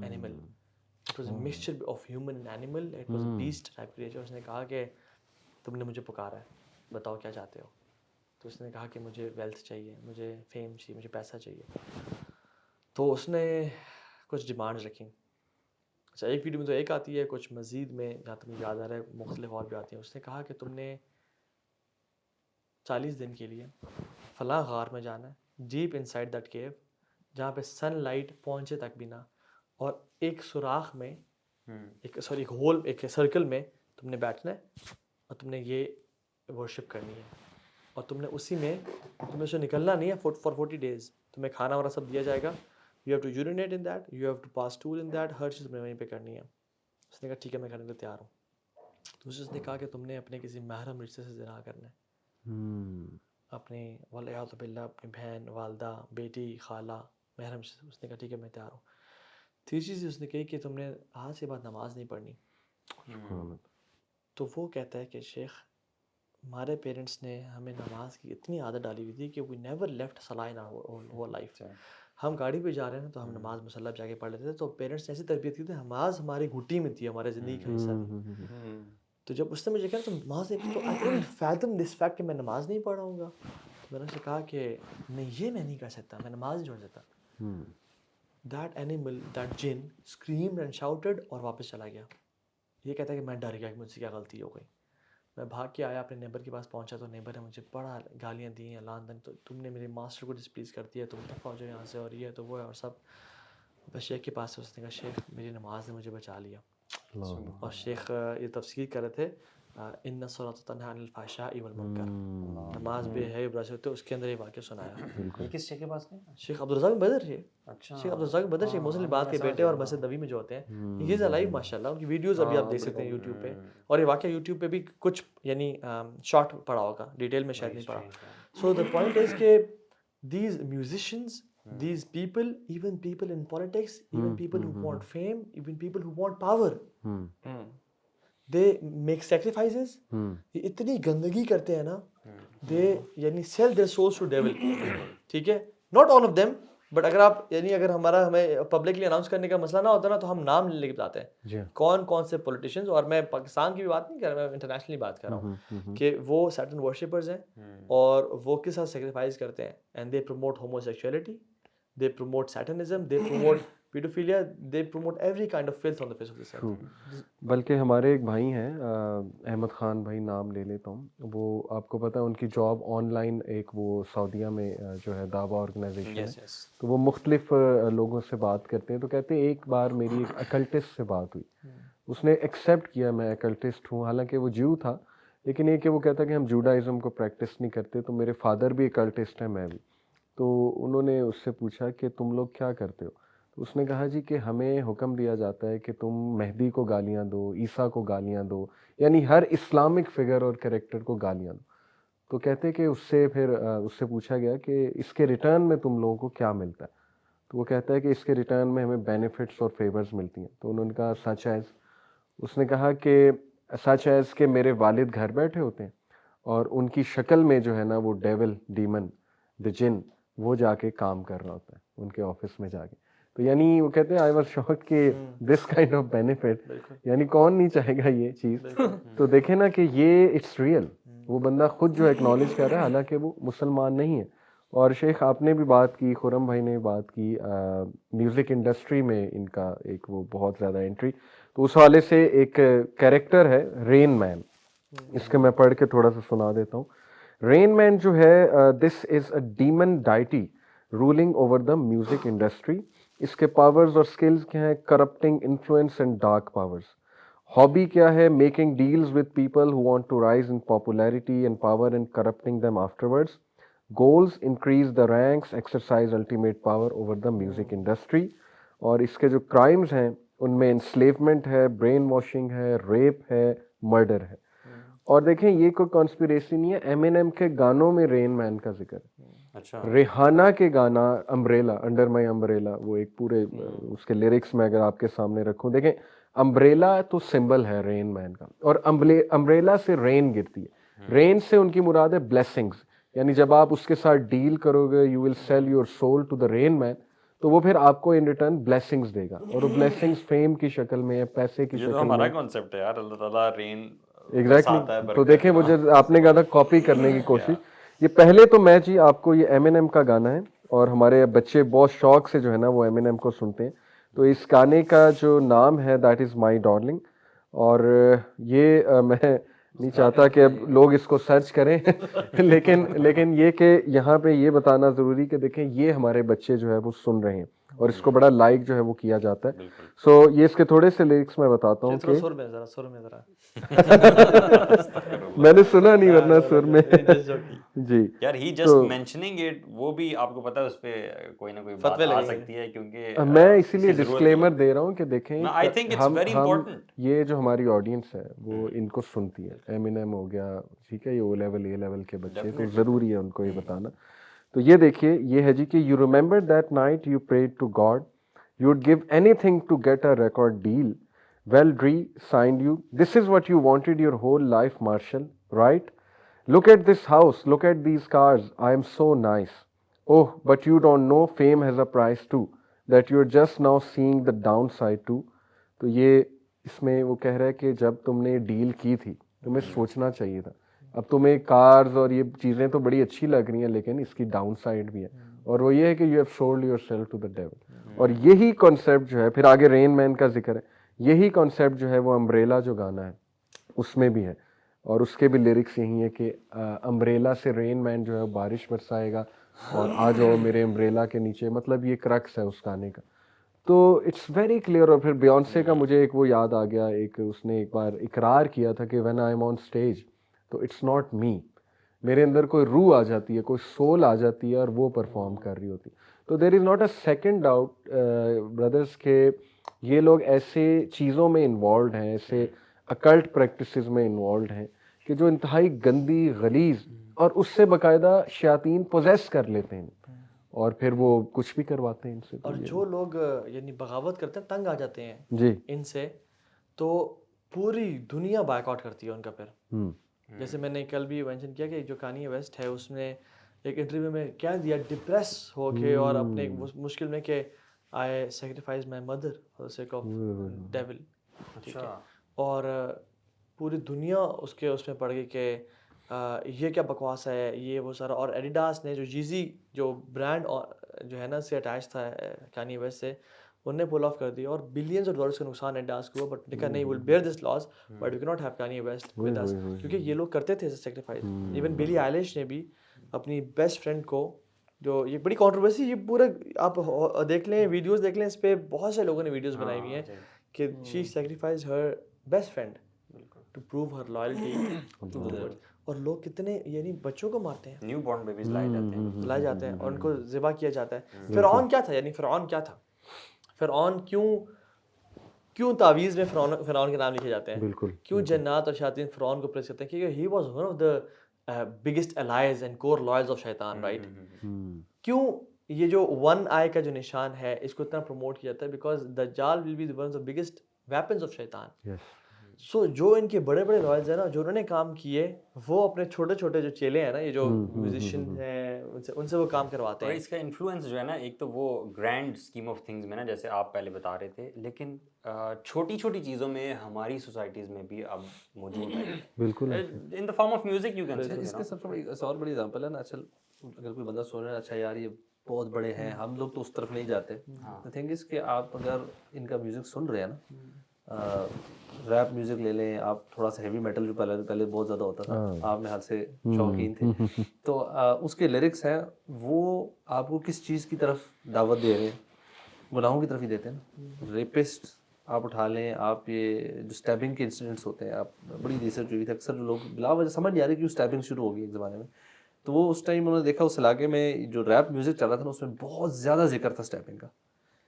animal. It was a mixture of human and animal, it was a beast type creature. اس نے کہا کہ تم نے مجھے پکارا ہے, بتاؤ کیا چاہتے ہو. تو اس نے کہا کہ مجھے ویلتھ چاہیے, مجھے فیم چاہیے, مجھے پیسہ چاہیے. تو اس نے کچھ ڈیمانڈز رکھیں. اچھا, ایک ویڈیو میں تو ایک آتی ہے, کچھ مزید میں جہاں تک مجھے یاد آ رہا ہے مختلف اور بھی آتی ہیں. اس نے کہا کہ تم نے 40 دن کے لیے فلاں غار میں جانا ہے, ڈیپ ان سائڈ دیٹ کیو, جہاں پہ سن لائٹ پہنچے تک بھی نہ, اور ایک سوراخ میں ایک ہول, ایک سرکل میں تم نے بیٹھنا ہے اور تم نے یہ ورشپ کرنی ہے, اور تم نے اسی میں تمہیں سے نکلنا نہیں ہے فار 40 days. تمہیں کھانا وانا سب دیا جائے گا, you have to urinate in that, you have to pass stool in that, ہر چیز تمہیں وہیں پہ کرنی ہے. اس نے کہا ٹھیک ہے میں کرنے کو تیار ہوں. دوسرے اس نے کہا کہ تم نے اپنے کسی محرم رشتے سے زنا کرنا ہے, اپنی والعیاذ باللہ اپنی بہن, والدہ, بیٹی, خالہ, محرم سے. اس نے کہا ٹھیک ہے میں تیار ہوں. تیسری چیز اس نے کہی کہ تم نے آج کے بعد نماز نہیں پڑھنی. تو وہ کہتا ہے کہ شیخ ہمارے پیرنٹس نے ہمیں نماز کی اتنی عادت ڈالی ہوئی تھی کہ وی نیور لیفٹ صلاح ان آور لائف. ہم گاڑی پہ جا رہے ہیں نا تو ہم نماز مصلی پہ جا کے پڑھ لیتے تھے. تو پیرنٹس نے ایسی تربیت کی تھی, نماز ہماری گھٹی میں تھی, ہمارے زندگی کا حصہ تھی. تو جب اس نے مجھے کہا تم نماز نہیں, تو آئی کڈنٹ فیتھم دس فیکٹ کہ میں نماز نہیں پڑھ رہا گا. میں نے اسے کہا کہ نہیں, یہ میں نہیں کر سکتا, میں نماز نہیں چھوڑ سکتا. دیٹ اینیمل, دیٹ جن اسکریمڈ اینڈ شاؤٹڈ اور واپس چلا گیا. یہ کہتا ہے کہ میں ڈر گیا کہ مجھ سے کیا غلطی ہو گئی. میں بھاگ کے آیا, اپنے نیبر کے پاس پہنچا تو نیبر نے مجھے بڑا گالیاں دی ہیں, لان دن, تو تم نے میرے ماسٹر کو ڈسپلیز کر دیا, تم دفعہ ہو جاؤ یہاں سے, اور یہ تو وہ ہے اور سب. بس شیخ کے پاس سے اس نے کہا شیخ میری نماز نے مجھے بچا لیا. اور شیخ یہ تفسیر کر رہے تھے ان الصلاۃ تنہی عن الفحشاء والمنکر, نماز بے حیا برائی سے, تو اس کے اندر یہ واقعہ سنایا. یہ کس شیخ کے پاس نہیں؟ شیخ عبدالرزاق بدر ہے. اچھا, شیخ عبدالرزاق بدر شیخ محسن العباد کے بیٹے اور مسجد نبوی میں جو ہوتے ہیں, یہ از لائیو ماشاء اللہ. ان کی ویڈیوز ابھی آپ دیکھ سکتے ہیں یوٹیوب پہ, اور یہ واقعہ یوٹیوب پہ بھی کچھ یعنی شارٹ پڑا ہوگا, ڈیٹیل میں شاید نہیں پڑا. سو دا پوائنٹ از کہ these musicians, these people, even people in politics, even people who want fame, even people who want power, they make sacrifices. یہ اتنی گندگی کرتے ہیں نا, they یعنی sell their souls to devil. ٹھیک ہے, not all of them, but اگر آپ یعنی اگر ہمیں پبلکلی اناؤنس کرنے کا مسئلہ نہ ہوتا نا, تو ہم نام لے کے بتاتے ہیں کون کون سے پولیٹیشینز. اور میں پاکستان کی بھی بات نہیں کر رہا, میں انٹرنیشنلی بات کر رہا ہوں کہ وہ سرٹن ورشپرز ہیں اور وہ کس طرح سیکریفائز کرتے ہیں. And they promote homo sexuality, they promote satanism, they promote pedophilia, they promote every kind of filth on the face of this earth. بلکہ ہمارے ایک بھائی ہیں احمد خان بھائی, نام لے لیتا ہوں, وہ آپ کو پتہ ہے ان کی جاب آن لائن ایک وہ سعودیہ میں جو ہے دعویٰ آرگنائزیشن ہے, تو وہ مختلف لوگوں سے بات کرتے ہیں. تو کہتے ہیں ایک بار میری ایک اکلٹسٹ سے بات ہوئی, اس نے ایکسیپٹ کیا میں اکلٹسٹ ہوں, حالانکہ وہ جیو تھا, لیکن یہ کہ وہ کہتا ہے کہ ہم جوڈائزم کو پریکٹس نہیں کرتے. تو میرے فادر بھی اکلٹسٹ ہیں, میں بھی. تو انہوں نے اس سے پوچھا کہ تم لوگ کیا کرتے ہو, تو اس نے کہا جی کہ ہمیں حکم دیا جاتا ہے کہ تم مہدی کو گالیاں دو, عیسیٰ کو گالیاں دو, یعنی ہر اسلامک فگر اور کریکٹر کو گالیاں دو. تو کہتے کہ اس سے پوچھا گیا کہ اس کے ریٹرن میں تم لوگوں کو کیا ملتا ہے. تو وہ کہتا ہے کہ اس کے ریٹرن میں ہمیں بینیفٹس اور فیورز ملتی ہیں. تو انہوں نے کہا سچ ایز, اس نے کہا کہ سچ ایز کہ میرے والد گھر بیٹھے ہوتے ہیں اور ان کی شکل میں جو ہے نا وہ ڈیول, ڈیمن, دا جن, وہ جا کے کام کر رہا ہوتا ہے ان کے آفس میں جا کے. تو یعنی وہ کہتے ہیں آئی واز شاکڈ کہ دس کائنڈ آف بینیفٹ, یعنی کون نہیں چاہے گا یہ چیز. تو دیکھیں نا کہ یہ اٹس ریئل, وہ بندہ خود جو ایکنالج کر رہا ہے حالانکہ وہ مسلمان نہیں ہے. اور شیخ آپ نے بھی بات کی, خرم بھائی نے بھی بات کی, میوزک انڈسٹری میں ان کا ایک وہ بہت زیادہ انٹری. تو اس حوالے سے ایک کیریکٹر ہے رین مین, اس کے میں پڑھ کے تھوڑا سا سنا دیتا ہوں. رین مین جو ہے, this is a demon deity ruling over the music industry. اس کے پاورز اور سکلز کیا ہیں, corrupting influence and dark powers. Hobby کیا ہے, making deals with people who want to rise in popularity and power and corrupting them afterwards. Goals increase the ranks, exercise ultimate power over the music industry. اور اس کے جو crimes ہیں ان میں انسلیومنٹ ہے, brain washing ہے, ریپ ہے, murder ہے. اور دیکھیں یہ کوئی کانسپیریسی نہیں ہے, ایمینیم کے گانوں میں رین مین کا ذکر ہے. اچھا, ریحانہ کے گانا امبریلا, انڈر مائی امبریلا, وہ ایک پورے اس کے لیرکس میں اگر آپ کے سامنے رکھوں, دیکھیں امبریلا تو سمبل ہے رین مین کا, اور امبریلا سے رین گرتی ہے. رین سے ان کی مراد ہے بلیسنگز, یعنی جب آپ اس کے ساتھ ڈیل کرو گے, you will sell your soul to the rain man, تو وہ پھر آپ کو ان ریٹرن بلیسنگز دے گا. اور وہ بلیسنگز فیم کی شکل میں, پیسے کی شکل میں. ہمارا کانسیپٹ ہے یار, اللہ تعالیٰ رین. ایگزیکٹلی. تو دیکھیں مجھے آپ نے کہا تھا کاپی کرنے کی کوشش. یہ پہلے تو میں جی آپ کو یہ ایمینیم کا گانا ہے, اور ہمارے بچے بہت شوق سے جو ہے نا وہ ایمینیم کو سنتے ہیں. تو اس گانے کا جو نام ہے دیٹ از مائی ڈارلنگ. اور یہ میں نہیں چاہتا کہ اب لوگ اس کو سرچ کریں لیکن یہ کہ یہاں پہ یہ بتانا ضروری کہ دیکھیں یہ ہمارے بچے جو ہے وہ سن رہے ہیں اور اس کو بڑا لائک جو ہے وہ کیا جاتا ہے. سو یہ اس کے تھوڑے سے لیرکس میں بتاتا ہوں کہ سر میں ذرا میں نے سنا نہیں ورنہ سر میں جی یار ہی جسٹ مینشننگ اٹ وہ بھی آپ کو پتہ ہے اس پہ کوئی نہ کوئی بات آ سکتی ہے کیونکہ میں اسی لیے ڈسکلیمر دے رہا ہوں کہ دیکھیں I think it's very important. یہ جو ہماری آڈینس ہے وہ ان کو سنتی ہے. ایمینم ہو گیا ٹھیک ہے, یہ او لیول اے لیول کے بچے تو ضروری ہے ان کو یہ بتانا. تو یہ دیکھیے یہ ہے جی کہ you remember that night you parade to God you would give any thing to get a record deal well ڈری signed you this is what you wanted your whole life martial right look at this house look at these cars I am so nice oh but you don't know fame has a price too that you're just now seeing the downside too. تو یہ اس میں وہ کہہ رہا ہے کہ جب تم نے ڈیل کی تھی تمہیں سوچنا چاہیے تھا. اب تمہیں کارز اور یہ چیزیں تو بڑی اچھی لگ رہی ہیں لیکن اس کی ڈاؤن سائڈ بھی ہے اور وہ یہ ہے کہ you have sold yourself to the devil. اور یہی کانسیپٹ جو ہے پھر آگے رین مین کا ذکر ہے, یہی کانسیپٹ جو ہے وہ امبریلا جو گانا ہے اس میں بھی ہے اور اس کے بھی لیرکس یہی ہیں کہ امبریلا سے رین مین جو ہے بارش برسائے گا اور آ جاؤ میرے امبریلا کے نیچے, مطلب یہ کرکس ہے اس گانے کا. تو اٹس ویری کلیئر. اور پھر بیونسے کا مجھے ایک وہ یاد آ گیا, ایک اس نے ایک بار اقرار کیا تھا کہ when I am on stage تو اٹس ناٹ می, میرے اندر کوئی روح آ جاتی ہے, کوئی سول آ جاتی ہے اور وہ پرفارم کر رہی ہوتی. تو there is not a second doubt brothers کہ یہ لوگ ایسے چیزوں میں انوالوڈ ہیں, ایسے اکلٹ پریکٹسز میں انوالوڈ ہیں کہ جو انتہائی گندی غلیظ اور اس سے باقاعدہ شیاطین پوزیس کر لیتے ہیں اور پھر وہ کچھ بھی کرواتے ہیں ان سے. اور جو لوگ یعنی بغاوت کرتے ہیں تنگ آ جاتے ہیں جی ان سے, تو پوری دنیا بائک آؤٹ کرتی ہے ان کا. پھر جیسے میں نے کل بھی مینشن کیا کہ جو کانیے ویسٹ ہے اس نے ایک انٹرویو میں کیا دیا, ڈپریس ہو کے اور اپنے مشکل میں کہ I sacrifice my mother for the sake of devil. اور پوری دنیا اس میں پڑ گئی کہ یہ کیا بکواس ہے یہ وہ سارا. اور ایڈیڈاس نے جو جیزی جو برانڈ جو ہے نا سے اٹیچ تھا کانیے ویسٹ سے, انہوں نے پول آف کر دیا اور بلینز آف ڈالرز کا نقصان ایڈیڈاس کو ہوا. بٹ نے کہا نہیں will bear this loss but you کی not have Kanye West with us, کیونکہ یہ لوگ کرتے تھے سیکریفائز. ایون بیلی آئلش نے بھی اپنی بیسٹ فرینڈ کو, جو یہ بڑی کانٹروورسی, یہ پورا آپ دیکھ لیں ویڈیوز دیکھ لیں, اس پہ بہت سے لوگوں نے ویڈیوز بنائی ہوئی ہیں کہ she sacrifice her best friend to prove her loyalty to the world. اور لوگ کتنے یعنی بچوں کو مارتے ہیں, نیو بورن بیبیز لائے جاتے ہیں اور ان کو ذبح کیا جاتا ہے. فرعون کیا تھا, یعنی فرعون کیا تھا, فرعون کیوں تعویذ میں فرعون کے نام لکھے جاتے ہیں, کیوں جنات اور شیاطین فرعون کو پریس کرتے ہیں, کیونکہ he was one of the biggest allies and core liars of شیطان, رائٹ. کیوں یہ جو ون آئی کا جو نشان ہے اس کو اتنا پروموٹ کیا جاتا ہے, بیکاز دجال will be one of the biggest weapons of شیطان. سو جو ان کے بڑے بڑے رائلز ہیں نا, جو انہوں نے کام کیے, وہ اپنے چھوٹے چھوٹے جو چیلے ہیں نا, یہ جو میوزیشین ہیں ان سے وہ کام کرواتے ہیں. اور اس کا انفلوئنس جو ہے نا, ایک تو وہ گرینڈ اسکیم آف تھنگز میں نا, جیسے آپ پہلے بتا رہے تھے, لیکن چھوٹی چھوٹی چیزوں میں ہماری سوسائٹیز میں بھی اب موجود ہے. بالکل in the form of music you can say. اس کے سب سے ایک اور بڑی ایگزامپل ہے نا, اچھا اگر کوئی بندہ سوچ رہا ہے اچھا یار یہ بہت بڑے ہیں, ہم لوگ تو اس طرف نہیں جاتے. دا تھنگ از کہ آپ اگر ان کا میوزک سن رہے ہیں نا, ریپ میوزک لے لیں آپ, تھوڑا سا ہیوی میٹل جو پہلے بہت زیادہ ہوتا تھا, آپ میں حال سے شوقین تھے, تو اس کے لیرکس ہیں وہ آپ کو کس چیز کی طرف دعوت دے رہے ہیں, گناہوں کی طرف ہی دیتے ہیں نا. ریپسٹ آپ اٹھا لیں, آپ یہ جو اسٹیبنگ کے انسیڈنٹس ہوتے ہیں, آپ بڑی ریسرچ ہوئی تھی, اکثر جو لوگ بلا وجہ سمجھ نہیں آ رہی کہ اسٹیبنگ شروع ہو گئی ایک زمانے میں, تو وہ اس ٹائم انہوں نے دیکھا اس علاقے میں جو ریپ میوزک چل رہا تھا نا اس میں بہت زیادہ ذکر تھا اسٹیبنگ کا,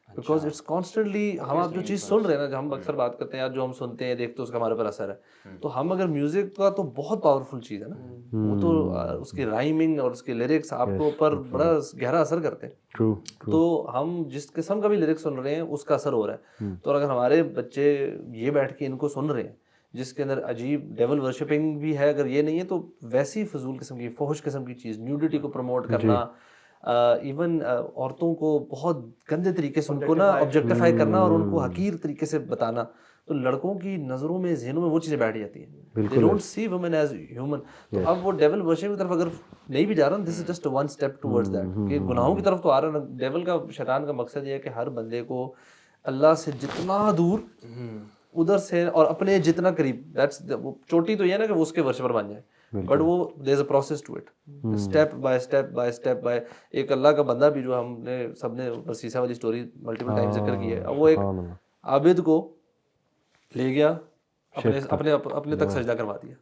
بیکاز اٹس کانسٹنٹلی ہم آپ جو چیز سن رہے ہیں نا, جو ہم اکثر بات کرتے ہیں یار جو ہم سنتے ہیں دیکھتے ہیں اس کا ہمارے پر اثر ہے, تو ہم اگر میوزک کا تو بہت پاورفل چیز ہے نا, وہ تو اس کی رائمنگ اور اس کے لیرکس آپ کو اوپر بڑا گہرا اثر کرتے ہیں. تو ہم جس قسم کا بھی لیرکس سن رہے ہیں اس کا اثر ہو رہا ہے. تو اگر ہمارے بچے یہ بیٹھ کے ان کو سن رہے ہیں جس کے اندر عجیب ڈیول ورشپنگ بھی ہے, اگر یہ نہیں ہے تو ویسی فضول قسم کی فحش قسم کی چیز, نیوڈیٹی کو پروموٹ کرنا, ایون عورتوں کو بہت گندے طریقے سے ان کو نا آبجیکٹیفائی کرنا اور ان کو حقیر طریقے سے بتانا, تو لڑکوں کی نظروں میں ذہنوں میں وہ چیزیں بیٹھ جاتی ہیں. They don't see women as human. تو اب وہ ڈیول ورشپ کی طرف اگر نہیں بھی جا رہا, this is just one step towards that, کہ گناہوں کی طرف تو آ رہا ہے. ڈیول کا شیطان کا مقصد یہ ہے کہ ہر بندے کو اللہ سے جتنا دور ادھر سے اور اپنے جتنا قریب وہ چوٹی تو یہ ہے نا کہ وہ اس کے ورشپر بن جائے, بٹ وہ there is a process to it, step by step by step by. ایک اللہ کا بندہ بھی جو ہم نے سب نے سیسا والی اسٹوری ملٹیپل ٹائم ذکر کی ہے, وہ ایک عابد کو لے گیا اپنے تک سجدہ کروا دیا,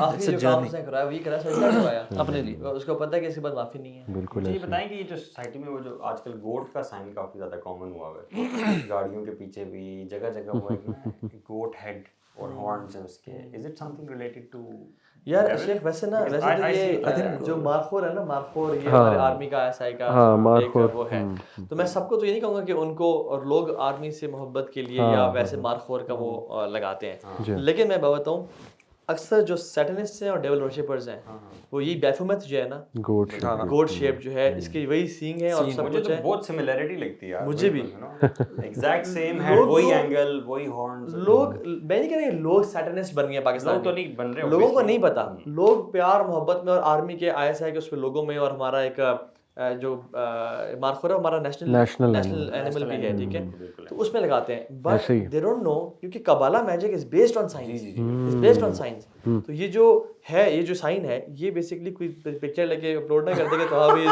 آخری جو کام اس نے کرایا وہی کرا, سجدہ کروایا اپنے لیے. اس کو پتہ ہے کہ اس کے بعد معافی نہیں ہے. بالکل. یہ بتائیں کہ یہ جو سوسائٹی میں وہ جو آج کل گوٹ کا سائن کافی زیادہ کامن ہوا ہوا ہے, گاڑیوں کے پیچھے بھی جگہ جگہ وہ ایک گوٹ ہیڈ اور ہارنز ہیں اس کے, is it something related to یار شیخ ویسے نا ویسے تو یہ جو مارخور ہے نا, مارخور یہ ہمارے آرمی کا ایس آئی کا ایک وہ ہے, تو میں سب کو تو یہ نہیں کہوں گا کہ ان کو, اور لوگ آرمی سے محبت کے لیے یا ویسے مارخور کا وہ لگاتے ہیں, لیکن میں بتاؤں اکثر جو سیٹنسٹ ہیں اور ڈیول ورشپرز ہیں وہ یہی بیفومیت جو ہے نا, گوڈ شیپ جو ہے, اس کی وہی سینگ ہے اور سب کچھ ہے. بہت سملیرٹی لگتی ہے یار مجھے بھی, ایگزیکٹ سیم ہیڈ, وہی اینگل, وہی ہارنز. لوگ میں نہیں کہہ رہا کہ لوگ سیٹنسٹ بن گئے پاکستان, تو نہیں بن رہے, لوگوں کو نہیں پتا, لوگ پیار محبت میں اور آرمی کے آئی ایس آئی کے اس پہ لوگوں میں, اور ہمارا ایک جو مارخور ہے ہمارا نیشنل اینیمل بھی ہے, ٹھیک ہے, تو اس میں لگاتے ہیں, بٹ دے ڈونٹ نو کیونکہ Kabbalah magic is based on science, is based on science. تو یہ جو ہے, یہ جو سائن ہے, یہ بیسکلی کوئی پکچر لے کے اپلوڈ نہ کر دے گا تو ابھی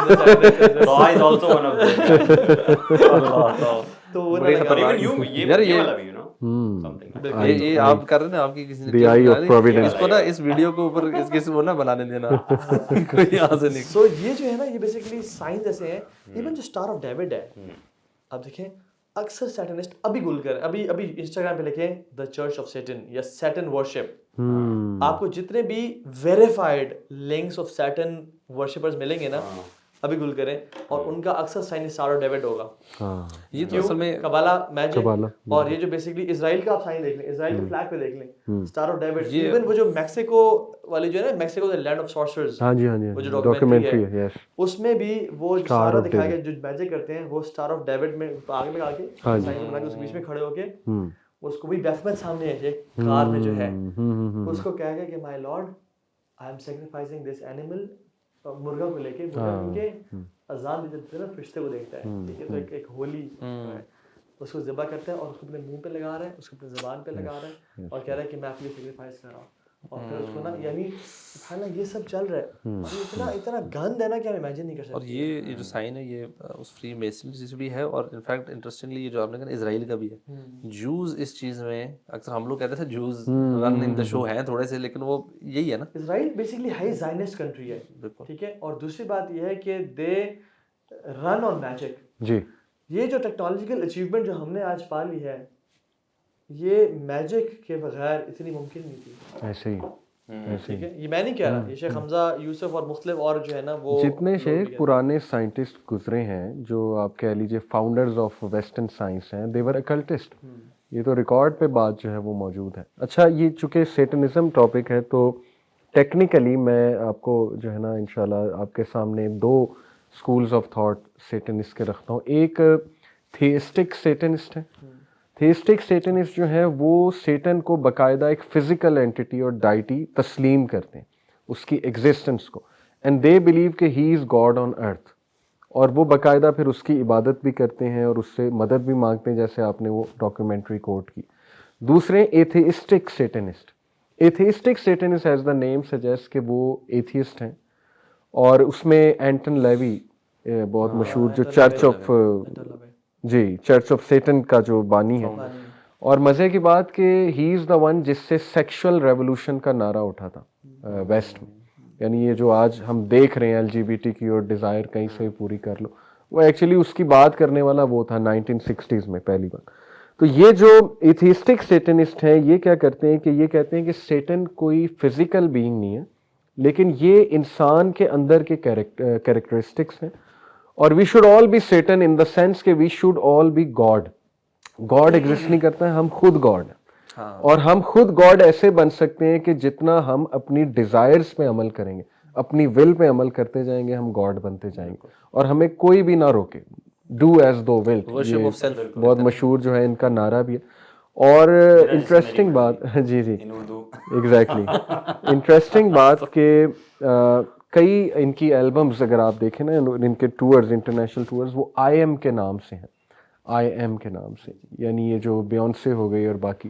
یہ آپ کر رہے ہیں, آپ کی کسی نے اس کو نا اس ویڈیو کو اوپر کسی کو نہ بنانے دینا یہاں سے نہیں. سو یہ جو ہے نا یہ بیسکلی سائنس ایسے ہیں. ایون جو اسٹار آف ڈیوڈ ہے, اب دیکھیں اکثر سیٹنسٹ ابھی گول کر ابھی انسٹاگرام پہ لکھیں دا چرچ آف سیٹن یا سیٹن ورشپ, آپ کو جتنے بھی verified links of Satan worshippers ملیں گے نا ابھی گول کریں, اور ان کا اکثر سائن اسٹار آف ڈیوڈ ہوگا. یہ تو اصل میں کبالا میجک, اور یہ جو بیسکلی اسرائیل کا آپ سائن دیکھ لیں, اسرائیل کے فلیگ پہ دیکھ لیں اسٹار آف ڈیوڈ. ایون وہ جو میکسیکو والی جو ہے نا, میکسیکو دا لینڈ آف سارسرز, وہ جو ڈاکیومنٹری ہے اس میں بھی وہ سارا دکھایا گیا جو میجک کرتے ہیں وہ اسٹار آف ڈیوڈ میں آگ لگا کے سائن بنا کے اس کے بیچ میں کھڑے ہو کے اس کو بھی بیفمت سامنے ہے کار میں جو ہے, اس کو کہا گیا کہ my lord I am sacrificing this animal, مرغا کو لے کے, مرغا کیونکہ اذان بھی جب نا فرشتے کو دیکھتا ہے, ٹھیک ہے, تو ایک ہولی ہے, اس کو ذبح کرتا ہے اور اس کو اپنے منہ پہ لگا رہا ہے, اس کو اپنے زبان پہ لگا رہا ہے اور کہہ رہا ہے کہ میں آپ کے لیے سیکریفائس کر رہا ہوں, اور پھر اس کو نا یعنی یہ سب چل رہا ہے, اور اتنا گند ہے نا کہ ہم امیجن نہیں کر سکتے. اور یہ جو سائن ہے یہ اس فری میسنری سے بھی ہے, اور انفیکٹ انٹرسٹنگلی یہ جو آپ نے کہا اسرائیل کا بھی ہے. جوز اس چیز میں اکثر ہم لوگ کہتے تھے جوز رن ان دا شو ہیں تھوڑے سے, لیکن وہ یہی ہے نا, اسرائیل بیسکلی ہائی زائنسٹ کنٹری ہے, ٹھیک ہے, اور دوسری بات یہ ہے کہ دے رن آن میجک. جی, یہ جو ٹیکنالوجیکل اچیومنٹ جو ہم نے آج پا لی ہے یہ میجک کے بغیر اتنی ممکن نہیں تھی. ایسے ہی, ٹھیک ہے, یہ میں نہیں کہہ رہا, یہ شیخ حمزہ یوسف اور مختلف اور جو ہے نا وہ جتنے شیخ پرانے سائنٹسٹ گزرے ہیں جو آپ کہہ لیجیے فاؤنڈرز آف ویسٹرن سائنس ہیں, دے ور اکلٹسٹ. یہ تو ریکارڈ پہ بات جو ہے وہ موجود ہے. اچھا, یہ چونکہ سیٹنزم ٹاپک ہے تو ٹیکنیکلی میں آپ کو جو ہے نا انشاءاللہ آپ کے سامنے دو اسکولز آف تھاٹ سیٹنسٹ کے رکھتا ہوں. ایک تھیسٹک سیٹنسٹ ہے. تھیسٹک سیٹنسٹ جو ہیں وہ سیٹن کو باقاعدہ ایک فزیکل اینٹی اور ڈائٹی تسلیم کرتے ہیں, اس کی ایگزسٹنس کو, اینڈ دے بلیو کہ ہی از گاڈ آن ارتھ, اور وہ باقاعدہ پھر اس کی عبادت بھی کرتے ہیں اور اس سے مدد بھی مانگتے ہیں, جیسے آپ نے وہ ڈاکیومنٹری کوٹ کی. دوسرے atheistic satanist. Atheistic satanist as the name suggest کہ وہ ایتھیسٹ ہیں, اور اس میں اینٹن لیوی بہت مشہور جو چرچ آف سیٹن کا جو بانی ہے, اور مزے کی بات کہ ہی از دا ون جس سے سیکشول ریولوشن کا نعرہ اٹھا تھا ویسٹ میں. یعنی یہ جو آج ہم دیکھ رہے ہیں ایل جی بی ٹی کی اور ڈیزائر کہیں سے پوری کر لو, وہ ایکچولی اس کی بات کرنے والا وہ تھا 1960s میں پہلی بار. تو یہ جو ایتھیسٹک سیٹنسٹ ہیں یہ کیا کرتے ہیں کہ یہ کہتے ہیں کہ سیٹن کوئی فزیکل بینگ نہیں ہے, لیکن یہ انسان کے اندر کے کیریکٹرسٹکس ہیں, اور we should all be Satan in the sense کہ we should all be God. God exist نہیں کرتا ہے, ہم خود گاڈ ہیں, اور ہم خود گاڈ ایسے بن سکتے ہیں کہ جتنا ہم اپنی ڈیزائرز پہ عمل کریں گے, اپنی ول پہ عمل کرتے جائیں گے, ہم گاڈ بنتے جائیں گے, اور ہمیں کوئی بھی نہ روکے. ڈو ایز دو ول, بہت مشہور جو ہے ان کا نعرہ بھی ہے. اور انٹرسٹنگ بات, جی ایگزیکٹلی, انٹرسٹنگ بات کہ کئی ان کی البمز اگر آپ دیکھیں نا, ان کے ٹورز, انٹرنیشنل ٹورز, وہ آئی ایم کے نام سے ہیں, آئی ایم کے نام سے, یعنی یہ جو بیونسے ہو گئی اور باقی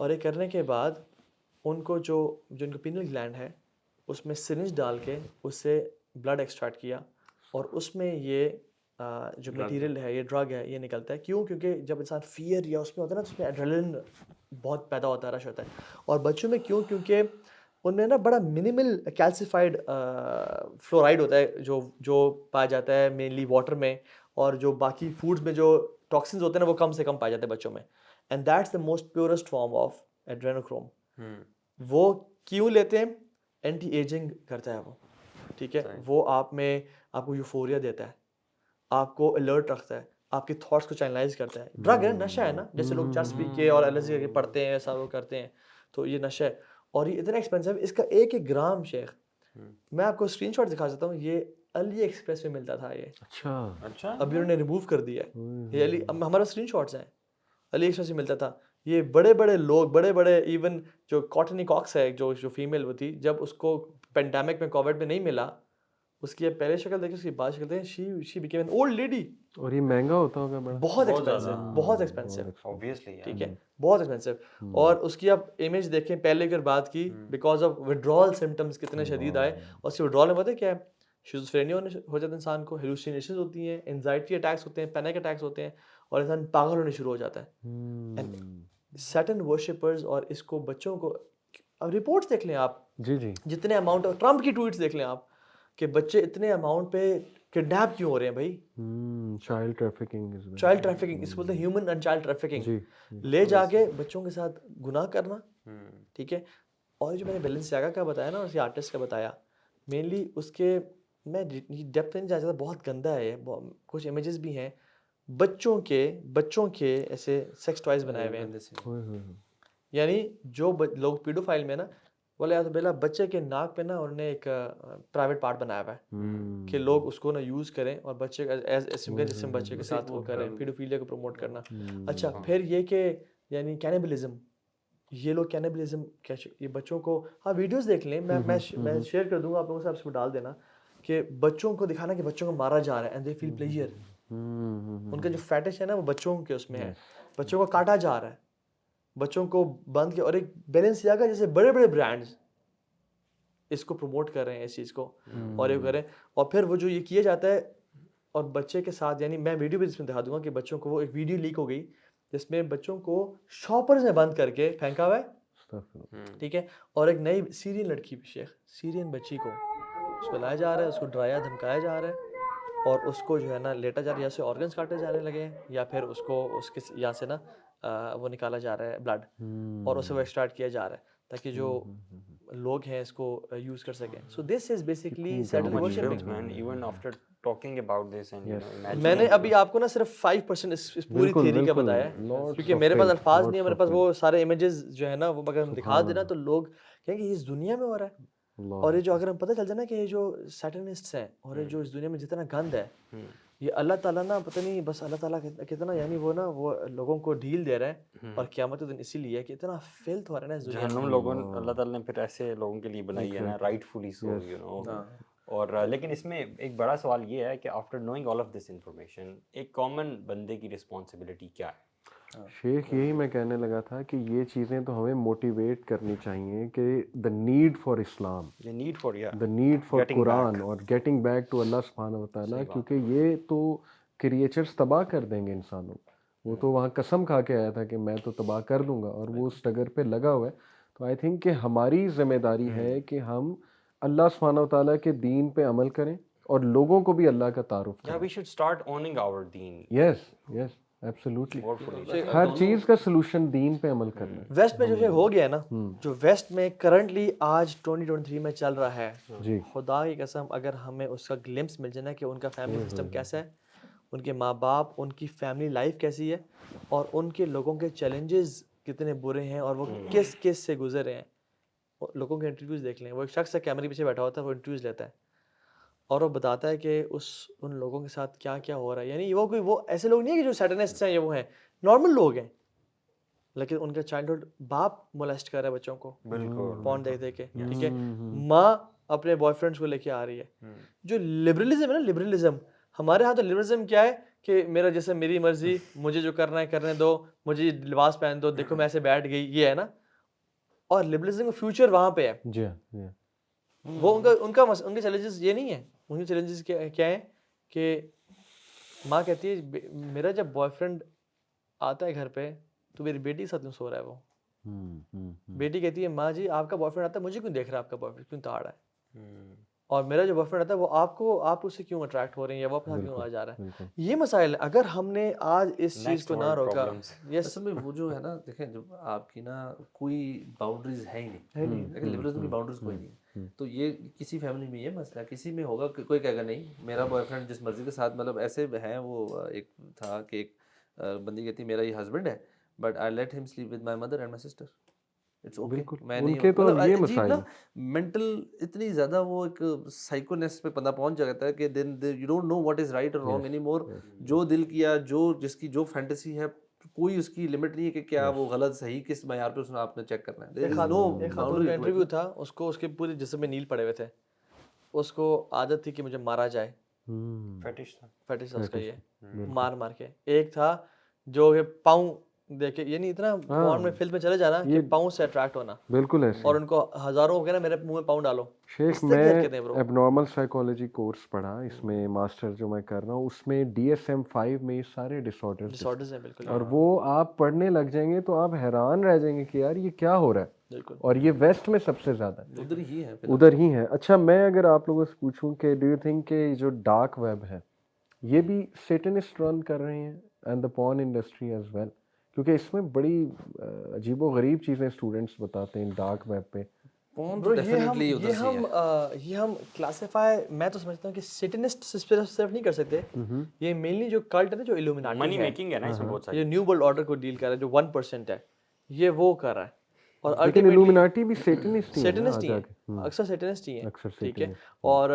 اور یہ کرنے کے بعد ان کو جو ان کا پینل گلینڈ ہے اس میں سرنج ڈال کے اس سے بلڈ ایکسٹریکٹ کیا اور اس میں یہ جو میٹیریل ہے یہ ڈرگ ہے یہ نکلتا ہے. کیوں؟ کیونکہ جب انسان فیئر یا اس میں ہوتا ہے نا تو اس میں ایڈرینلن بہت پیدا ہوتا ہے، رش ہوتا ہے. اور بچوں میں کیوں؟ کیونکہ ان میں نا بڑا منیمل کیلسیفائڈ فلورائڈ ہوتا ہے جو پایا جاتا ہے مینلی واٹر میں، اور جو باقی فوڈز میں جو ٹاکسنز ہوتے ہیں نا وہ کم سے کم پائے جاتے ہیں بچوں میں. And that's the most purest form of adrenochrome. وہ کیوں لیتے ہیں؟ اینٹی ایجنگ کرتا ہے وہ، ٹھیک ہے. وہ آپ کو یوفوریا دیتا ہے، آپ کو الرٹ رکھتا ہے، آپ کے تھاٹس کو چینلائز کرتا ہے. ڈرگ ہے، نشہ ہے نا، جیسے لوگ چرس پی کے اور LSD کے پڑھتے ہیں ایسا وہ کرتے ہیں، تو یہ نشہ ہے. اور یہ اتنا ایکسپینسو ہے، اس کا ایک گرام شیخ میں آپ کو اسکرین شاٹ دکھا سکتا ہوں، یہ علی ایکسپریس میں ملتا تھا. یہ اچھا ابھی انہوں نے ریموو کر دیا ہے. یہ علی ہمارا اسکرین شاٹس ہیں، علی ایکسپریس میں ملتا تھا. یہ بڑے بڑے لوگ، بڑے بڑے ایون جو کاٹنی کاکس ہے جو فیمیل وہ تھی، جب اس کو پینڈیمک میں کووڈ میں نہیں ملا، اس کی پہلے شکل دیکھیں، اس کی بعد شکل دیکھیں، she became an old lady. اور یہ مہنگا ہوتا ہوگا بڑا، بہت ایکسپینسو، بہت ایکسپینسو، obviously ٹھیک ہے، بہت ایکسپینسو. اور اس کی آپ امیج دیکھیں پہلے کی اور بعد کی، بیکاز آف ودرال سمٹمس کتنے شدید آئے. اور اس کے ودرال میں پتہ کیا ہے؟ شیزوفرینیا ہو جاتا ہے انسان کو، ہیلوسینیشنز ہوتی ہیں، انزائٹی اٹیکس ہوتے ہیں، پینک اٹیکس ہوتے ہیں، اور انسان پاگل ہونے شروع ہو جاتا ہے. سیٹن ورشپرز اور اس کو بچوں کو، اب رپورٹس دیکھ لیں آپ، جی جی جتنے اماؤنٹ آف ٹرمپ کی ٹویٹس دیکھ لیں آپ کہ بچے اتنے اماؤنٹ پہ کڈنیپ کیوں ہو رہے ہیں بھائی. چائلڈ ٹریفکنگ، چائلڈ ٹریفکنگ اس بولتے ہیں، ہیومن اینڈ چائلڈ ٹریفکنگ، جی لے جا کے بچوں کے ساتھ گناہ کرنا، ٹھیک ہے. اور جو میں نے بیلنسیاگا کا بتایا نا، اس کے آرٹسٹ کا بتایا، مینلی اس کے میں ڈیپتھ نہیں جا سکتا، بہت گندا ہے. کچھ امیجز بھی ہیں بچوں کے ایسے سیکس ٹوائز بنائے ہوئے ہیں. یعنی جو لوگ پیڈوفائل میں نا، بولے یا تو بلا بچے کے ناک پہ نا انہوں نے ایک پرائیویٹ پارٹ بنایا ہوا ہے کہ لوگ اس کو نا یوز کریں اور بچے کا ایز اسم کا جسم بچے کے ساتھ وہ کریں، پیڈوفیلیا کو پروموٹ کرنا. اچھا پھر یہ کہ یعنی کینیبلزم، یہ لوگ کینیبلزم یہ بچوں کو، ہاں ویڈیوز دیکھ لیں، میں شیئر کر دوں گا آپ لوگوں سے، آپ اس کو ڈال دینا کہ بچوں کو دکھانا کہ بچوں کو مارا جا رہا ہے، اینڈ دے فیل پلیجر. ان کا جو فیٹش ہے نا وہ بچوں کے اس میں ہے، بچوں کو کاٹا جا رہا ہے، بچوں کو بند کیا. اور ایک بیلنسیاگا جیسے بڑے بڑے برانڈز اس کو پروموٹ کر رہے ہیں اس چیز کو، اور یہ کریں. اور پھر وہ جو یہ کیا جاتا ہے اور بچے کے ساتھ، یعنی میں ویڈیو بھی اس میں دکھا دوں گا کہ بچوں کو، وہ ایک ویڈیو لیک ہو گئی جس میں بچوں کو شاپرز میں بند کر کے پھینکا ہوا ہے، ٹھیک ہے. اور ایک نئی سیرین لڑکی، شیخ سیرین بچی کو اس کو لایا جا رہا ہے، اس کو ڈرایا دھمکایا جا رہا ہے، اور اس کو جو ہے نا لیٹا جا رہا ہے، یا سے آرگنس کاٹے جانے لگے ہیں، یا پھر اس کو اس کے یہاں سے نا وہ نکالا جا رہا ہے بلڈ، اور اسے وہ ایکسٹریکٹ کیا جا رہا ہے تاکہ جو لوگ ہیں اس کو یوز کر سکیں. So this is basically Satan worshipping. even after talking about this and میں نے ابھی آپ کو نا صرف 5% اس پوری تھیوری کا بتایا ہے، کیونکہ میرے پاس الفاظ نہیں ہے، میرے پاس وہ سارے امیجز جو ہے نا وہ اگر ہم دکھا دینا تو لوگ کہیں گے اس دنیا میں ہو رہا ہے. اور یہ جو اگر ہم پتہ چل جائے نا کہ یہ جو سیٹنسٹس ہیں اور یہ جو اس دنیا میں جتنا گند ہے، یہ اللہ تعالیٰ نا پتہ نہیں بس اللہ تعالیٰ کتنا، یعنی وہ نا وہ لوگوں کو ڈھیل دے رہا ہے. اور قیامت دن اسی لیے کہ اتنا فلتھ ہو رہا ہے نا اس دنیا میں. لوگوں اللہ تعالیٰ نے پھر ایسے لوگوں کے لیے بنائی ہے نا، رائٹفلی سو، یو نو. اور لیکن اس میں ایک بڑا سوال یہ ہے کہ after knowing all of this information ایک کامن بندے کی رسپانسبلٹی کیا ہے؟ شیخ یہی میں کہنے لگا تھا کہ یہ چیزیں تو ہمیں موٹیویٹ کرنی چاہیے کہ the need for Islam, the need for Quran, اور گیٹنگ بیک ٹو اللہ سبحانہ و تعالیٰ، کیونکہ یہ تو کریچرز تباہ کر دیں گے انسانوں. وہ تو وہاں قسم کھا کے آیا تھا کہ میں تو تباہ کر دوں گا، اور وہ اس ڈگر پہ لگا ہوا ہے. تو آئی تھنک کہ ہماری ذمہ داری ہے کہ ہم اللہ سبحانہ و تعالیٰ کے دین پہ عمل کریں اور لوگوں کو بھی اللہ کا تعارف کریں. we should start owning our deen. Yes absolutely, ہر چیز کا سلوشن دین پہ عمل کرنا ہے. ویسٹ میں جو ہو گیا ہے نا، جو ویسٹ میں کرنٹلی آج 2023 میں چل رہا ہے، خدا کی قسم اگر ہمیں اس کا گلمپس مل جائے نا کہ ان کا فیملی سسٹم کیسا ہے، ان کے ماں باپ، ان کی فیملی لائف کیسی ہے، اور ان کے لوگوں کے چیلنجز کتنے برے ہیں، اور وہ کس کس سے گزر رہے ہیں. لوگوں کے انٹرویوز دیکھ لیں، وہ ایک شخص ہے کیمرے پیچھے بیٹھا ہوتا ہے، وہ انٹرویوز لیتا ہے اور وہ بتاتا ہے کہ ان لوگوں کے ساتھ کیا کیا ہو رہا ہے. یعنی وہ ایسے لوگ نہیں ہیں کہ جو سیٹنسٹ ہیں، یہ وہ ہیں نارمل لوگ ہیں، لیکن ان کا چائلڈہڈ باپ مولیسٹ کر رہا ہے بچوں کو پون دیکھ دے کے، ٹھیک ہے. ماں اپنے بوائے فرینڈس کو لے کے آ رہی ہے. جو لبرلزم ہے نا، لبرلزم ہمارے ہاں تو لبرلزم کیا ہے کہ میرا جیسے میری مرضی, مجھے جو کرنا ہے کرنے دو, مجھے یہ لباس پہن دو, دیکھو میں ایسے بیٹھ گئی, یہ ہے نا. اور لبرلزم کا فیوچر وہاں پہ ہے. جی جی وہ ان کے چیلنجز یہ نہیں ہے. ان کے چیلنجز کیا ہیں کہ ماں کہتی ہے میرا جب بوائے فرینڈ آتا ہے گھر پہ تو میری بیٹی کے ساتھ کیوں سو رہا ہے وہ. بیٹی کہتی ہے ماں جی آپ کا بوائے فرینڈ آتا ہے, مجھے کیوں دیکھ رہا ہے آپ کا بوائے فرینڈ, کیوں تاڑ ہے, اور میرا جو بوائے فرینڈ آتا ہے وہ آپ اس سے کیوں اٹریکٹ ہو رہے ہیں یا وہ آپ کے ساتھ کیوں آ جا رہا ہے. یہ مسائل ہیں. اگر ہم نے آج اس چیز کو نہ روکا, اصل میں وہ جو ہے نا دیکھیں جب آپ کی نا کوئی باؤنڈریز ہے ہی نہیں, لیکن لبرلزم کی باؤنڈریز کوئی نہیں ہے, تو یہ کسی فیملی میں یہ مسئلہ کسی میں ہوگا کہ کوئی کہے گا نہیں میرا بوائے فرینڈ جس مرضی کے ساتھ, مطلب ایسے ہیں وہ ایک تھا کہ ایک بندی کہتی میرا یہ ہسبینڈ ہے بٹ آئی لیٹ ہم sleep with my mother and my sister, it's okay. میں نہیں, ان کے تو یہ مسائل مینٹل اتنی زیادہ وہ ایک سائیکونیس پہ بندہ پہنچ جاتا ہے کہ then you don't know what is right اور رانگ اینی مور. جو دل کیا, جو جس کی جو فینٹیسی ہے, کوئی اس کی لمٹ نہیں ہے کہ کیا وہ غلط صحیح کس معیار پہ اس میں آپ نے چیک کرنا ہے. ایک خاتون کا انٹرویو تھا, اس کو اس کے پورے جسم میں نیل پڑے ہوئے تھے, اس کو عادت تھی کہ مجھے مارا جائے, فیٹش تھا اس کا, یہ مار مار کے. ایک تھا جو کہ پاؤں دیکھے, یعنی اتنا پورن میں فلم میں چلے جانا کہ پاؤں سے اٹریکٹ ہونا, بالکل ایسے. اور ان کو ہزاروں ہو گیا نا میرے منہ میں پاؤں ڈالو. شیخ میں ایب نارمل سائیکالوجی کورس پڑھا, اس میں ماسٹر جو میں کر رہا ہوں اس میں DSM-5 میں یہ سارے ڈسارڈرز ہیں بالکل, اور وہ آپ پڑھنے لگ جائیں گے تو آپ حیران رہ جائیں گے کہ یار یہ کیا ہو رہا ہے. بالکل, اور یہ ویسٹ میں سب سے زیادہ ادھر ہی ہے. اچھا میں اگر آپ لوگوں سے پوچھوں کہ ڈو یو تھنک کہ جو ڈارک ویب ہے یہ بھی سیٹنسٹ رن کر رہے ہیں and the porn industry as well, کیونکہ اس میں بڑی عجیب و غریب چیزیں اسٹوڈنٹس بتاتے ہیں ڈارک ویب پہ. یہ ہم کلاسیفائی, میں تو سمجھتا ہوں کہ سیٹنسٹ صرف نہیں کر سکتے. یہ مینلی جو کلٹ ہے نا, جو الومیناٹی منی میکنگ ہے نا اس میں بہت ساری, یہ نیو ورلڈ آرڈر کو ڈیل کر رہا ہے, جو 1% ہے یہ وہ کر رہا ہے. اور لیکن الومیناٹی بھی سیٹنسٹ ہی ہیں, اکثر سیٹنسٹ ہی ہیں, ٹھیک ہے. اور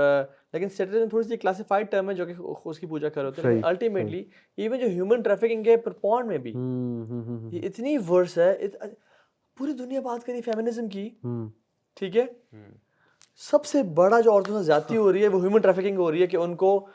لیکن سیٹنسٹ تھوڑی سی کلاسیفائڈ ٹرم ہے جو کہ اس کی پوجا کر ہوتے ہیں, لیکن الٹیمیٹلی ایون جو ہیومن ٹریفکنگ ہے پورن میں بھی یہ اتنی ورس ہے. پوری دنیا بات کری فیمنزم کی, ٹھیک ہے, سب سے بڑا جو عورتوں سے زیادتی ہو رہی ہے وہ ہیومن ٹریفکنگ ہو رہی ہے, کہ ان کو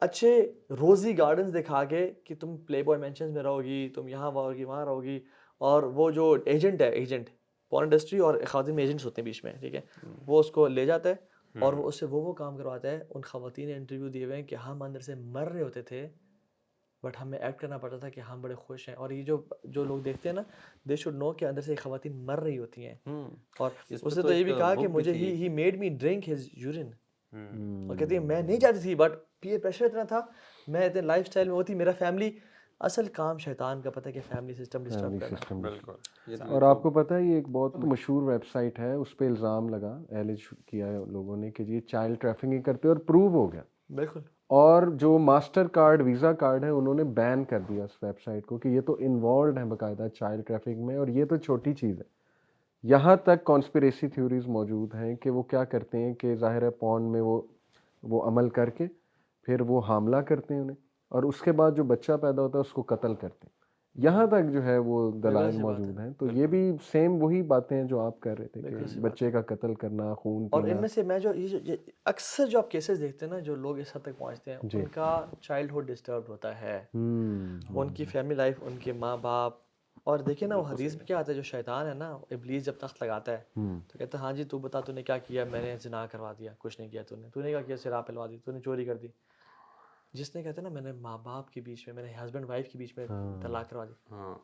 اچھے روزی گارڈنز دکھا کے کہ تم پلے بوائے مینشنز میں رہو گی, تم یہاں رہو گی, وہاں رہو گی, اور وہ جو ایجنٹ ہے, ایجنٹ پورن انڈسٹری اور خواتین میں ایجنٹس ہوتے ہیں بیچ میں, ٹھیک ہے, وہ اس کو لے جاتا ہے اور وہ اس سے وہ کام کرواتا ہے. ان خواتین نے انٹرویو دیے ہوئے ہیں کہ ہم اندر سے مر رہے ہوتے تھے بٹ ہمیں ایکٹ کرنا پڑتا تھا کہ ہم بڑے خوش ہیں. اور یہ جو لوگ دیکھتے ہیں نا, دے شوڈ نو کہ اندر سے خواتین مر رہی ہوتی ہیں. اور اس نے تو یہ بھی کہا کہ مجھے he made me drink his urine, اور کہتی ہے میں نہیں جاتی تھی بٹ پیئر پریشر اتنا تھا, میں اتنے لائف اسٹائل میں ہوتی, میرا فیملی اصل کام شیطان کا پتہ ہے کہ فیملی سسٹم ڈسٹرب کرنا. بالکل. اور آپ کو پتہ ہے یہ ایک بہت مشہور ویب سائٹ ہے, اس پہ الزام لگا, ایلیج کیا ہے لوگوں نے کہ یہ چائلڈ ٹریفکنگ کرتے اور پروو ہو گیا. بالکل. اور جو ماسٹر کارڈ ویزا کارڈ ہے انہوں نے بین کر دیا اس ویب سائٹ کو کہ یہ تو انوالوڈ ہے باقاعدہ چائلڈ ٹریفکنگ میں, اور یہ تو چھوٹی چیز ہے. یہاں تک کانسپریسی تھیوریز موجود ہیں کہ وہ کیا کرتے ہیں کہ ظاہر ہے پون میں وہ عمل کر کے پھر وہ حاملہ کرتے ہیں انہیں, اور اس کے بعد جو بچہ پیدا ہوتا ہے اس کو قتل کرتے ہیں. یہاں تک جو ہے وہ دلائل موجود ہیں. تو یہ بھی سیم وہی باتیں ہیں جو آپ کہہ رہے تھے کہ بچے کا قتل کرنا, خون پینا. اور ان میں سے میں جو اکثر جو آپ کیسز دیکھتے ہیں نا, جو لوگ اس حد تک پہنچتے ہیں ان کا چائلڈ ہوڈ ڈسٹربڈ ہوتا ہے, ان کی فیملی لائف, ان کے ماں باپ. اور دیکھیں نا وہ حدیث میں کیا آتا ہے, جو شیطان ہے نا, ابلیس جب تخت لگاتا ہے تو کہتا ہے ہاں جی تو بتا تو نے کیا کیا, میں نے زنا کروا دیا, کچھ نہیں کیا تو نے کیا کیا, سرا پلوا دی, تو نے چوری کر دی. جس نے کہتا ہے نا میں نے ماں باپ کے بیچ میں, میں نے ہسبینڈ وائف کے بیچ میں طلاق کروا دی,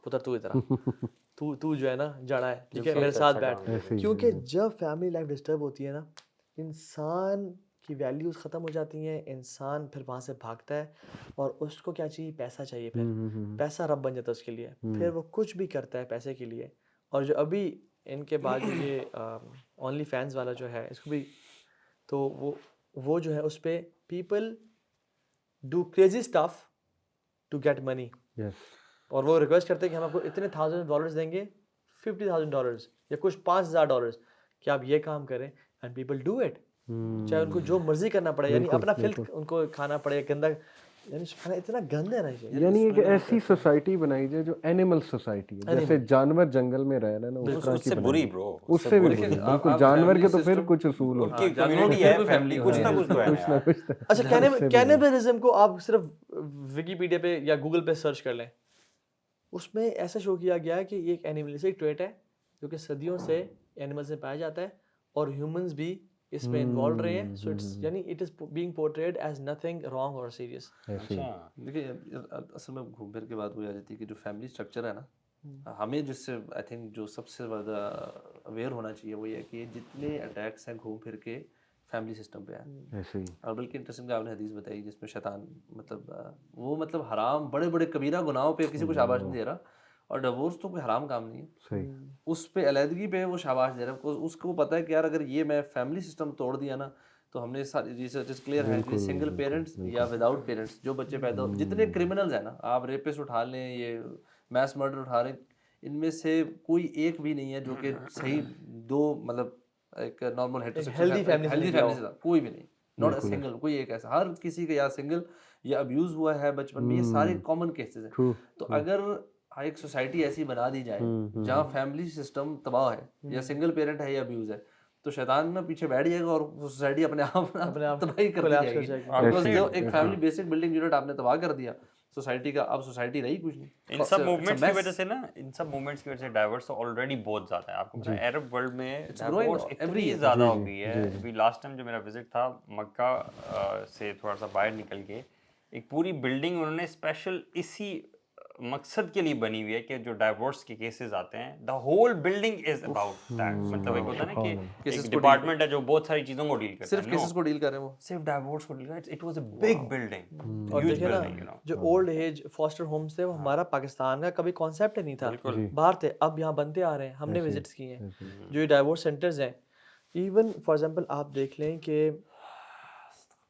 پتر تو ادھر تو جو ہے نا جڑا ہے, ٹھیک ہے, میرے ساتھ بیٹھ. کیونکہ جب فیملی لائف ڈسٹرب ہوتی ہے نا, انسان کی ویلیوز ختم ہو جاتی ہیں, انسان پھر وہاں سے بھاگتا ہے, اور اس کو کیا چاہیے, پیسہ چاہیے. پھر پیسہ رب بن جاتا ہے اس کے لیے, پھر وہ کچھ بھی کرتا ہے پیسے کے لیے. اور جو ابھی ان کے بعد جو یہ اونلی فینس والا جو ہے, اس کو بھی تو وہ جو ہے اس پہ people do crazy stuff to get money. اور وہ ریکویسٹ کرتے ہیں کہ ہم آپ کو اتنے $1,000 دیں گے, $50,000 یا کچھ $5,000 کہ آپ یہ کام کریں, اینڈ پیپل ڈو اٹ, چاہے ان کو جو مرضی کرنا پڑے, یعنی اپنا فلتھ ان کو کھانا پڑے, گندا یعنی سبحان اللہ اتنا گند ہے نا یہ. یعنی ایک ایسی سوسائٹی بنائی جائے جو اینیمل سوسائٹی ہے, جیسے جانور جنگل میں رہ رہے ہیں نا اس طرح اس کی سے بنائی بری جائے. برو, اس سے بھی بری, بالکل. جانور کے تو پھر کچھ اصول ان ہوتے کی کمیونٹی ہے, فیملی, کچھ نہ کچھ تو ہے نا یار. اچھا کینیبلزم کو آپ صرف ویکیپیڈیا پہ یا گوگل پہ سرچ کر لیں, اس میں ایسا شو کیا گیا ہے کہ یہ ایک اینیملسٹک ٹریٹ ہے جو کہ صدیوں سے اینیملز میں پایا جاتا ہے اور ہیومنز بھی اس میں انوالو رہے ہیں. سو اٹس یعنی it is being portrayed as nothing wrong اور سیریس. اچھا دیکھیے اصل میں گھوم پھر کے بات ہو جاتی ہے کہ جو فیملی اسٹرکچر ہے نا, ہمیں جس سے آئی تھنک جو سب سے زیادہ اویئر ہونا چاہیے وہ یہ ہے کہ جتنے اٹیکس ہیں گھوم پھر کے فیملی سسٹم پہ ہیں. ایسے ہی. اور بلکہ انٹرسٹنگ آپ نے حدیث بتائی جس میں شیطان مطلب وہ مطلب حرام بڑے بڑے کبیرہ گناہوں پہ کسی کو شاباش نہیں دے رہا, اور ڈیورس تو کوئی حرام کام نہیں ہے, صحیح. اس پہ علیحدگی پہ وہ شاباش دے رہا ہے. اس کو پتہ ہے کہ یار اگر یہ میں فیملی سسٹم توڑ دیا نا تو ہم نے ساری ریسرچ کلیئر ہے کہ سنگل پیرنٹس یا وداؤٹ پیرنٹس جو بچے پیدا ہو, جتنے کرمنلز ہیں نا, آپ ریپس اٹھا لیں, یہ میس مرڈر اٹھا لیں, ان میں سے کوئی ایک بھی نہیں ہے جو کہ صحیح دو مطلب ایک نارمل ہیلدی فیملی سے کوئی بھی نہیں, ناٹ اے سنگل, کوئی ایک ایسا, ہر کسی کا یا سنگل یا ابیوز ہوا ہے بچپن میں, یہ سارے کامن کیسز ہیں. تو اگر ایک سوسائٹی ایسی بنا دی جائے جہاں فیملی سسٹم تباہ ہے یا سنگل پیرنٹ ہے یا ابیوز ہے, تو شیطان نا پیچھے بیٹھ جائے گا اور سوسائٹی اپنے آپ تباہی کر دی جائے گی. بیکاز جو ایک فیملی بیسک بلڈنگ یونٹ آپ نے تباہ کر دیا سوسائٹی کا, اب سوسائٹی رہی کچھ نہیں. ان سب موومنٹس کی وجہ سے نا, ان سب موومنٹس کی وجہ سے ڈائیورس آلریڈی بہت زیادہ ہے. آپ کو پتہ ہے عرب ورلڈ میں ڈائیورس اتنی زیادہ ہو گئی ہے. ابھی لاسٹ ٹائم جو میرا وزٹ تھا مکہ سے تھوڑا سا باہر نکل کے, ایک پوری بلڈنگ انہوں نے اسپیشل اسی مقصد کے لیے بنی ہوئی ہے کہ جو ڈائیورس کے کیسز آتے ہیں, the whole building is about that. مطلب ایک ہوتا ہے نا کہ ایک ڈپارٹمنٹ ہے جو بہت ساری چیزوں کو ڈیل کرتا ہے, صرف کیسز کو ڈیل کر رہے ہیں, وہ صرف ڈائیورس کو ڈیل کرتا ہے. It was a big building, اور ہیوج دیکھیں نا بلڈنگ, یو نو. جو اولڈ ایج فاسٹر ہومس تھے وہ ہمارا پاکستان کا کبھی کانسیپٹ ہی نہیں تھا, باہر تھے, اب یہاں بنتے آ رہے ہیں, ہم نے وزٹس کیے ہیں. جو یہ ڈائیورس سینٹرز ہیں, ایون فار ایگزامپل آپ دیکھ لیں کہ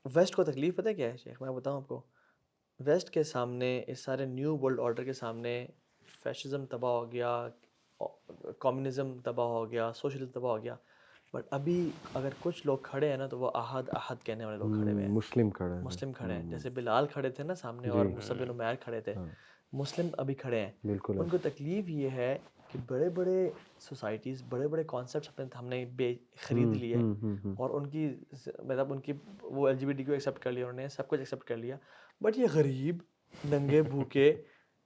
ویسٹ کو تکلیف پتہ کیا ہے شیخ, میں بتاؤں آپ کو, ویسٹ کے سامنے اس سارے نیو ورلڈ آرڈر کے سامنے فیشزم تباہ ہو گیا, کمیونزم تباہ ہو گیا, سوشلزم تباہ ہو گیا, بٹ ابھی اگر کچھ لوگ کھڑے ہیں نا تو وہ احد کہنے والے لوگ کھڑے ہوئے ہیں, مسلم کھڑے ہیں. جیسے بلال کھڑے تھے نا سامنے اور مصعب بن عمیر کھڑے تھے, مسلم ابھی کھڑے ہیں. ان کو تکلیف یہ ہے کہ بڑے بڑے سوسائٹیز, بڑے بڑے کانسیپٹس ہم نے خرید لیے, اور ان کی مطلب ان کی وہ ایل جی بی ٹی کو ایکسیپٹ کر لیا, انہوں نے سب کچھ ایکسیپٹ کر لیا, بٹ یہ غریب ننگے بھوکے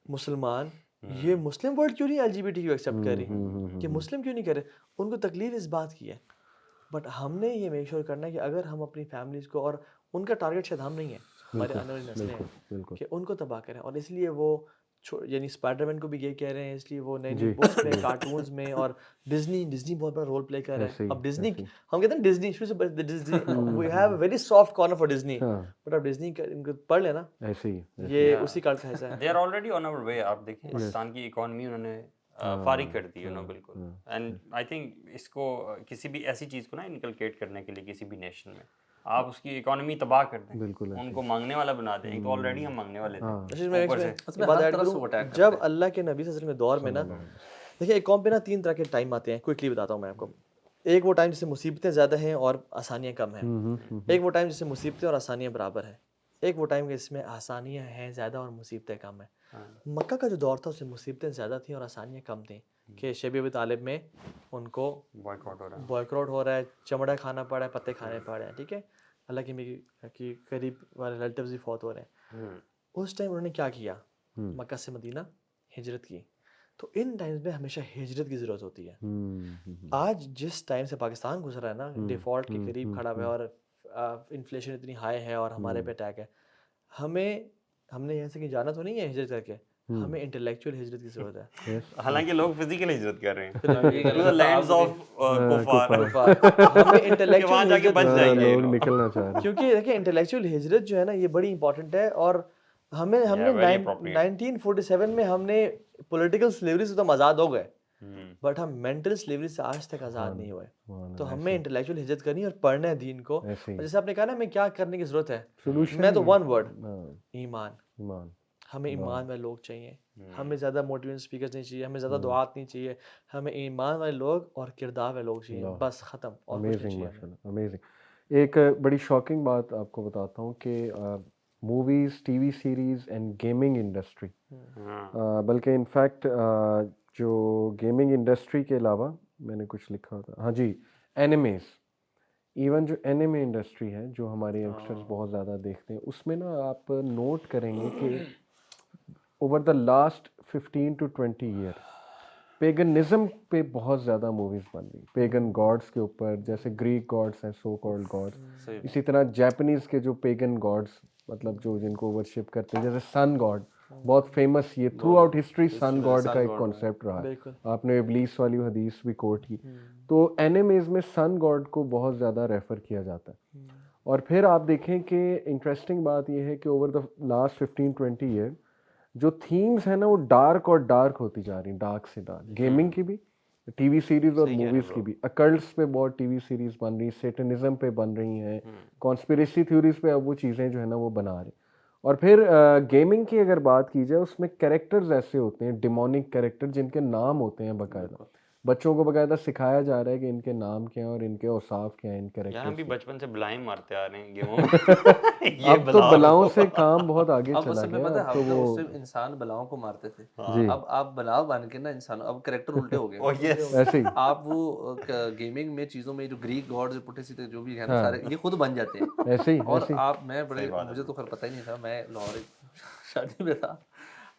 مسلمان, یہ مسلم ورلڈ کیوں نہیں ایل جی بی ٹی کو ایکسیپٹ کر رہی, کہ مسلم کیوں نہیں کر رہے. ان کو تکلیف اس بات کی ہے, بٹ ہم نے یہ میک شیور کرنا ہے کہ اگر ہم اپنی فیملیز کو, اور ان کا ٹارگیٹ شاید ہم نہیں ہے, ہمارے آنے والی نسلیں ہیں, کہ ان کو تباہ کریں. اور اس لیے وہ یعنی اسپائڈر مین کو بھی یہ کہہ رہے ہیں, اس لیے وہ نئی نئی بکس میں, کارٹونز میں, اور ڈزنی بہت بڑا رول پلے کر رہا ہے. اب ڈزنی ہم کہتے ہیں Disney we have a very soft corner for Disney, but اب ڈزنی ان کو پڑھ لینا, یہ اسی کلٹ کا حصہ ہے. They are already on our way. آپ دیکھیں پاکستان کی اکانومی انہوں نے فارغ کر دی, بالکل. اینڈ آئی تھنک اس کو کسی بھی ایسی چیز کو نا انکلکیٹ کرنے کے لیے کسی بھی نیشن میں آپ اس کی اکانومی تباہ کر دیں, ان کو مانگنے والا بنا دیں. ایک تو آلریڈی ہم مانگنے والے تھے. جب اللہ کے نبی صلی اللہ علیہ وسلم کے دور میں نا, دیکھیں ایک قوم پہ نا 3 طرح کے ٹائم آتے ہیں, کوئکلی بتاتا ہوں میں آپ کو. ایک وہ ٹائم جس سے مصیبتیں زیادہ ہیں اور آسانیاں کم ہیں, ایک وہ ٹائم جس سے مصیبتیں اور آسانیاں برابر ہیں, ایک وہ ٹائم جس میں آسانیاں ہیں زیادہ اور مصیبتیں کم ہیں. مکہ کا جو دور تھا اس میں مصیبتیں زیادہ تھیں اور آسانیاں کم تھیں, کہ شیب ابی طالب میں ان کو بوائکاٹ ہو رہا ہے, چمڑا کھانا پڑ رہا ہے, پتے کھانے پڑ رہے ہیں, ٹھیک ہے, اللہ کی قریب والے ریلیٹیوز بھی فوت ہو رہے ہیں. اس ٹائم انہوں نے کیا کیا, مکہ سے مدینہ ہجرت کی. تو ان ٹائمز میں ہمیشہ ہجرت کی ضرورت ہوتی ہے. آج جس ٹائم سے پاکستان گزرا ہے نا, ڈیفالٹ کے قریب کھڑا ہوا ہے, اور انفلیشن اتنی ہائی ہے, اور ہمارے پہ اٹیک ہے, ہم نے یہاں سے کہیں جانا تو نہیں ہے ہجرت کر کے, ہمیں انٹلیکچوئل ہجرت کی ضرورت ہے. حالانکہ لوگ فزیکل ہجرت کر رہے ہیں, لینڈز آف کفار, ہمیں انٹلیکچوئل جا کے بچ جائیں گے لوگ نکلنا چاہ رہے ہیں. کیونکہ دیکھیں انٹلیکچوئل ہجرت جو ہے نا یہ بڑی امپورٹنٹ ہے. اور ہم نے 1947 میں ہم نے پولیٹیکل سلیوری سے تو ہم آزاد ہو گئے, بٹ ہم مینٹل سلیوری سے آج تک آزاد نہیں ہوئے. تو ہمیں انٹلیکچوئل ہجرت کرنی ہے اور پڑھنا ہے دین کو. جیسے آپ نے کہا نا ہمیں کیا کرنے کی ضرورت ہے, میں تو ون ورڈ, ایمان. ہمیں ایمان والے لوگ چاہیے, ہمیں زیادہ موٹیویشن اسپیکرز نہیں چاہیے, ہمیں زیادہ دعات نہیں چاہیے, ہمیں ایمان والے لوگ اور کردار والے لوگ چاہیے, بس ختم. اور امیزنگ, ایک بڑی شاکنگ بات آپ کو بتاتا ہوں کہ movies, T V series and gaming industry. ہاں بلکہ انفیکٹ جو گیمنگ انڈسٹری کے علاوہ میں نے کچھ لکھا تھا, ہاں جی, اینیمیز. ایون جو اینیمے انڈسٹری ہے جو ہمارے یگسٹرز بہت زیادہ دیکھتے ہیں, اس میں نا آپ نوٹ کریں گے کہ over the last 15 to 20 year paganism پہ بہت زیادہ موویز بن رہی, پیگن گاڈس کے اوپر, جیسے گریک گاڈس ہیں, سو کالڈ گاڈس. اسی طرح جیپنیز کے جو پیگن گاڈس, مطلب جو جن کو ورشپ کرتے ہیں, جیسے سن گاڈ بہت فیمس, یہ تھرو آؤٹ ہسٹری سن گاڈ کا ایک کانسیپٹ رہا ہے. آپ نے ابلیس والی حدیث بھی کوٹ کی. تو اینیمیز میں سن گاڈ کو بہت زیادہ ریفر کیا جاتا ہے. اور پھر آپ دیکھیں کہ انٹرسٹنگ بات یہ ہے کہ اوور دا لاسٹ 15-20 ایئر جو تھیمز ہیں نا وہ ڈارک اور ڈارک ہوتی جا رہی ہیں, ڈارک سے ڈارک. گیمنگ کی بھی, ٹی وی سیریز اور موویز کی بھی. اکلٹس پہ بہت ٹی وی سیریز بن رہی ہیں, سیٹنزم پہ بن رہی ہیں, کانسپریسی تھیوریز پہ اب وہ چیزیں جو ہے نا وہ بنا رہے ہیں. اور پھر گیمنگ کی اگر بات کی جائے, اس میں کریکٹرز ایسے ہوتے ہیں, ڈیمونک کریکٹر, جن کے نام ہوتے ہیں باقاعدہ. بچوں کو باقاعدہ سکھایا جا رہا ہے کہ ان کے نام کیا ہیں اور ان کے اوصاف کیا ہیں ان یار ہم کریکٹرز. بھی بچپن سے بلائیں مارتے آ رہے ہیں گیموں میں. یہ اب تو بلاؤں سے کام بہت آگے اب چلا اصل میں گیا. پتہ ہے اب تو ہم تو وہ اس سے انسان بلاؤں کو مارتے تھے, جی اب آپ بلاؤ بن کے نا انسان, اب کریکٹر الٹے ہو Oh, گئے. yes. ایسے ہی. آپ وہ گیمنگ میں چیزوں میں جو گریک گاڈز پٹھے سیدھے جو بھی ہے نا سارے, یہ خود بن جاتے ہیں. ایسے ہی اور ایسے ہی. آپ, میں بڑے, مجھے تو خیر پتہ ہی نہیں تھا, میں لاہور شادی میں تھا,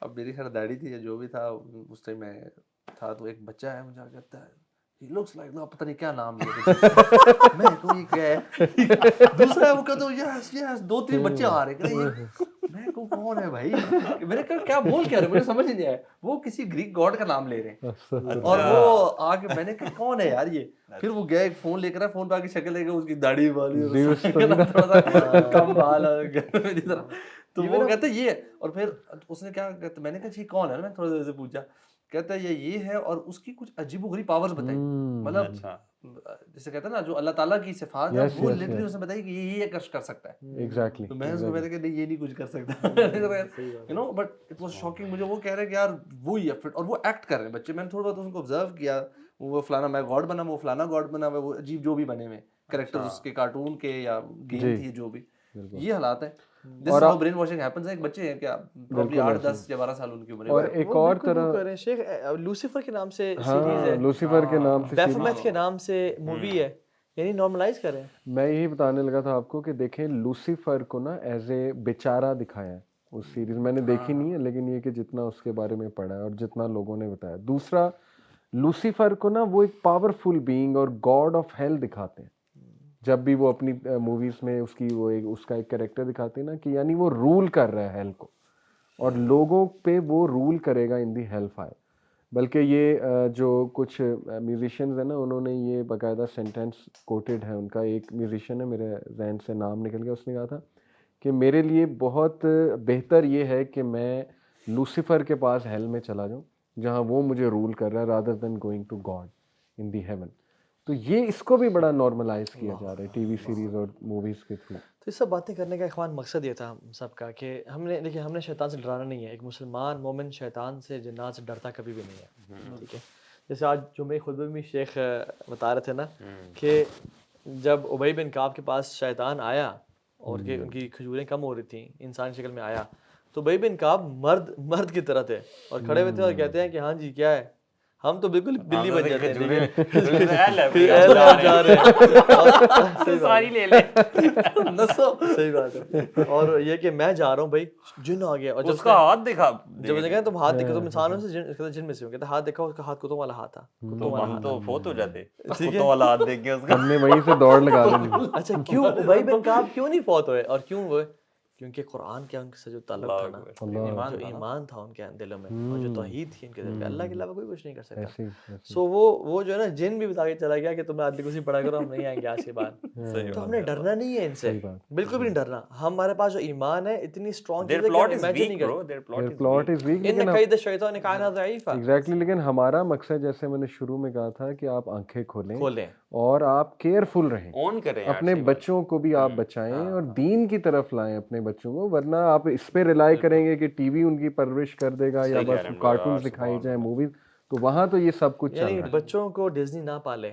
اب میری خیر داڑھی تھی یا جو بھی تھا اس ٹائم میں تھا, تو ایک بچہ ہے مجھے کہتا ہے he looks like, پتہ نہیں کیا نام لیا, میں کہوں یہ کیا ہے, دوسرا ہے وہ کہتا ہوں یس یس, 2-3 بچے آ رہے ہیں, میں کہوں کون ہے بھائی, میں نے کہا کیا بول کیا رہے, مجھے سمجھ نہیں آیا. وہ کسی گریک گاڈ کا نام لے رہے ہیں اور وہ آ کے, میں نے کہا کون ہے یار یہ, پھر وہ گیا ایک فون لے کر, فون پہ آ کے شکل لے کے, اس کی داڑھی والی تھوڑا سا کم بال میری طرح, تو وہ کہتا ہے یہ, اور پھر اس نے کیا کہتا, میں نے کہا جی کون ہے, میں تھوڑا دیر سے پوچھا, کہتا ہے یہ ہے, اور اس کی کچھ عجیب و غریب پاورز بتائی, مطلب جیسے کہتا ہے نا جو اللہ تعالیٰ کی صفات ہے وہ لٹرلی اس نے بتائی کہ یہ کر سکتا ہے. ایگزیکٹلی. تو میں اس کو, میں نے کہا نہیں یہ نہیں کچھ کر سکتا, you know, but it was shocking. مجھے وہ کہہ رہے کہ یار وہی ہے, اور وہ ایکٹ کر رہے ہیں بچے. میں نے تھوڑا بہت ان کو آبزرو کیا, وہ فلانا میں گاڈ بنا, وہ فلانا گاڈ بنا, وہ عجیب جو بھی بنے ہوئے کریکٹر اس کے کارٹون کے یا گیم تھی جو بھی, یہ حالات ہیں. This is how brainwashing happens. ایک بچے ہیں کیا پروبلی 8-10 یا 12 سال ان کی عمر ہے, اور ایک اور طرح شیخ لوسیفر کے نام سے سیریز ہاں, ہے, لوسیفر کے نام سے بیفومیت کے نام سے مووی ہے, یعنی نارملائز کریں. میں یہی بتانے لگا تھا آپ کو کہ دیکھیں لوسیفر کو نا ایز اے بیچارہ دکھایا ہے اس سیریز. میں نے دیکھی نہیں ہے, لیکن یہ کہ جتنا اس کے بارے میں پڑھا ہے اور جتنا لوگوں نے بتایا. دوسرا, لوسیفر کو نا وہ ایک پاورفل بینگ اور گاڈ آف ہیل دکھاتے ہیں. جب بھی وہ اپنی موویز میں اس کی وہ اس کا ایک کریکٹر دکھاتے ہیں نا کہ یعنی وہ رول کر رہا ہے ہیل کو, اور لوگوں پہ وہ رول کرے گا ان دی ہیل فائر. بلکہ یہ جو کچھ میوزیشینز ہیں نا, انہوں نے یہ باقاعدہ سینٹینس کوٹیڈ ہے ان کا. ایک میوزیشین ہے, میرے ذہن سے نام نکل گیا, اس نے کہا تھا کہ میرے لیے بہت بہتر یہ ہے کہ میں لوسیفر کے پاس ہیل میں چلا جاؤں جہاں وہ مجھے رول کر رہا ہے, rather than going to God in the heaven. تو یہ اس کو بھی بڑا نارملائز کیا جا رہا ہے ٹی وی سیریز اور موویز کے تھرو. تو یہ سب باتیں کرنے کا اخوان مقصد یہ تھا ہم سب کا کہ ہم نے, دیکھیے ہم نے شیطان سے ڈرانا نہیں ہے. ایک مسلمان مومن شیطان سے جنات سے ڈرتا کبھی بھی نہیں ہے, ٹھیک ہے. جیسے آج جمعہ خطبے میں شیخ بتا رہے تھے نا کہ جب ابی بن کعب کے پاس شیطان آیا اور کہ ان کی کھجوریں کم ہو رہی تھیں, انسان شکل میں آیا, تو ابی بن کعب مرد کی طرح تھے اور کھڑے ہوئے تھے اور کہتے ہیں کہ ہاں جی کیا ہے, ہم تو بالکل بلی بن جاتے ہیں, ساری لے لے. صحیح بات ہے. اور یہ کہ میں جا رہا ہوں بھائی, جن آ گیا, اور اس کا ہاتھ دکھا, جب میں نے کہا تم ہاتھ دیکھو, تم انسانوں سے جن میں سے ہو, کہتا ہاتھ دیکھا, اس کا ہاتھ کتوں والا ہاتھ تھا. ہم تو فوت ہو جاتے کتوں والا ہاتھ دیکھ کے اس کا. ہم نے وہیں سے دوڑ لگا دینی. اچھا کیوں ابی بن کعب کیوں نہیں فوت ہوئے, اور کیوں ہوئے, کیونکہ قرآن کے ان سے جو تعلق تھا نا, جو ایمان تھا ان کے دلوں میں, اور جو توحید تھی ان کے دل میں, اللہ کے علاوہ کوئی کچھ نہیں کر سکتا. سو وہ جو ہے نا جن بھی بتا کے چلا گیا کہ تمہیں آدمی کسی پڑھا کرو, ہم نہیں آئیں گے آج کے بعد. تو ہم نے ڈرنا نہیں ہے ان سے, بالکل بھی نہیں ڈرنا. ہمارے پاس جو ایمان ہے اتنی اسٹرانگ چیز ہے کہ ہم امیجن نہیں کرتے. پلاٹ از ویک, ان قید الشیطان کان ضعیفا. ایگزیکٹلی. لیکن ہمارا مقصد جیسے میں نے شروع میں کہا تھا کہ آپ آنکھیں کھولیں اور آپ کیئرفل رہیں, آن کریں, اپنے بچوں کو بھی آپ بچائیں اور دین کی طرف لائیں اپنے بچوں کو. ورنہ آپ اس پہ ریلائی کریں گے کہ ٹی وی ان کی پرورش کر دے گا یا بس کارٹونز دکھائی جائیں, موویز, تو وہاں تو یہ سب کچھ چل رہا ہے. بچوں کو ڈزنی نہ پالے,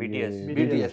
BTS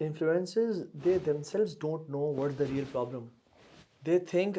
Influencers, they themselves don't know what the real problem. They think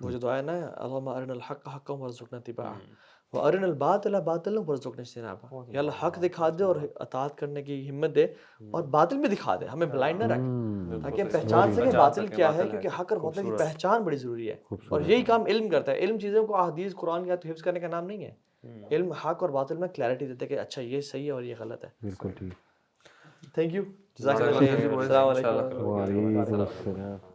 وہ جو دعا ہے نا اللہم ارنا الحق حقا وارزقنا اتباعہ وارنا الباطل باطلا وارزقنا اجتنابہ، یا اللہ حق دکھا دے اور اطاعت کرنے کی ہمت دے، اور باطل بھی دکھا دے، ہمیں بلائنڈ نہ رکھ تاکہ ہم پہچان سکیں باطل کیا ہے، کیونکہ حق اور باطل کی پہچان بڑی ضروری ہے، اور یہی کام علم کرتا ہے۔ علم چیزوں کو احادیث قرآن کی آیات حفظ کرنے کا نام نہیں ہے، علم حق اور باطل میں کلیئرٹی دیتا ہے کہ اچھا یہ صحیح ہے اور یہ غلط ہے۔ بالکل ٹھیک۔ تھینک یو، جزاک اللہ خیر، السلام علیکم۔ وعلیکم السلام۔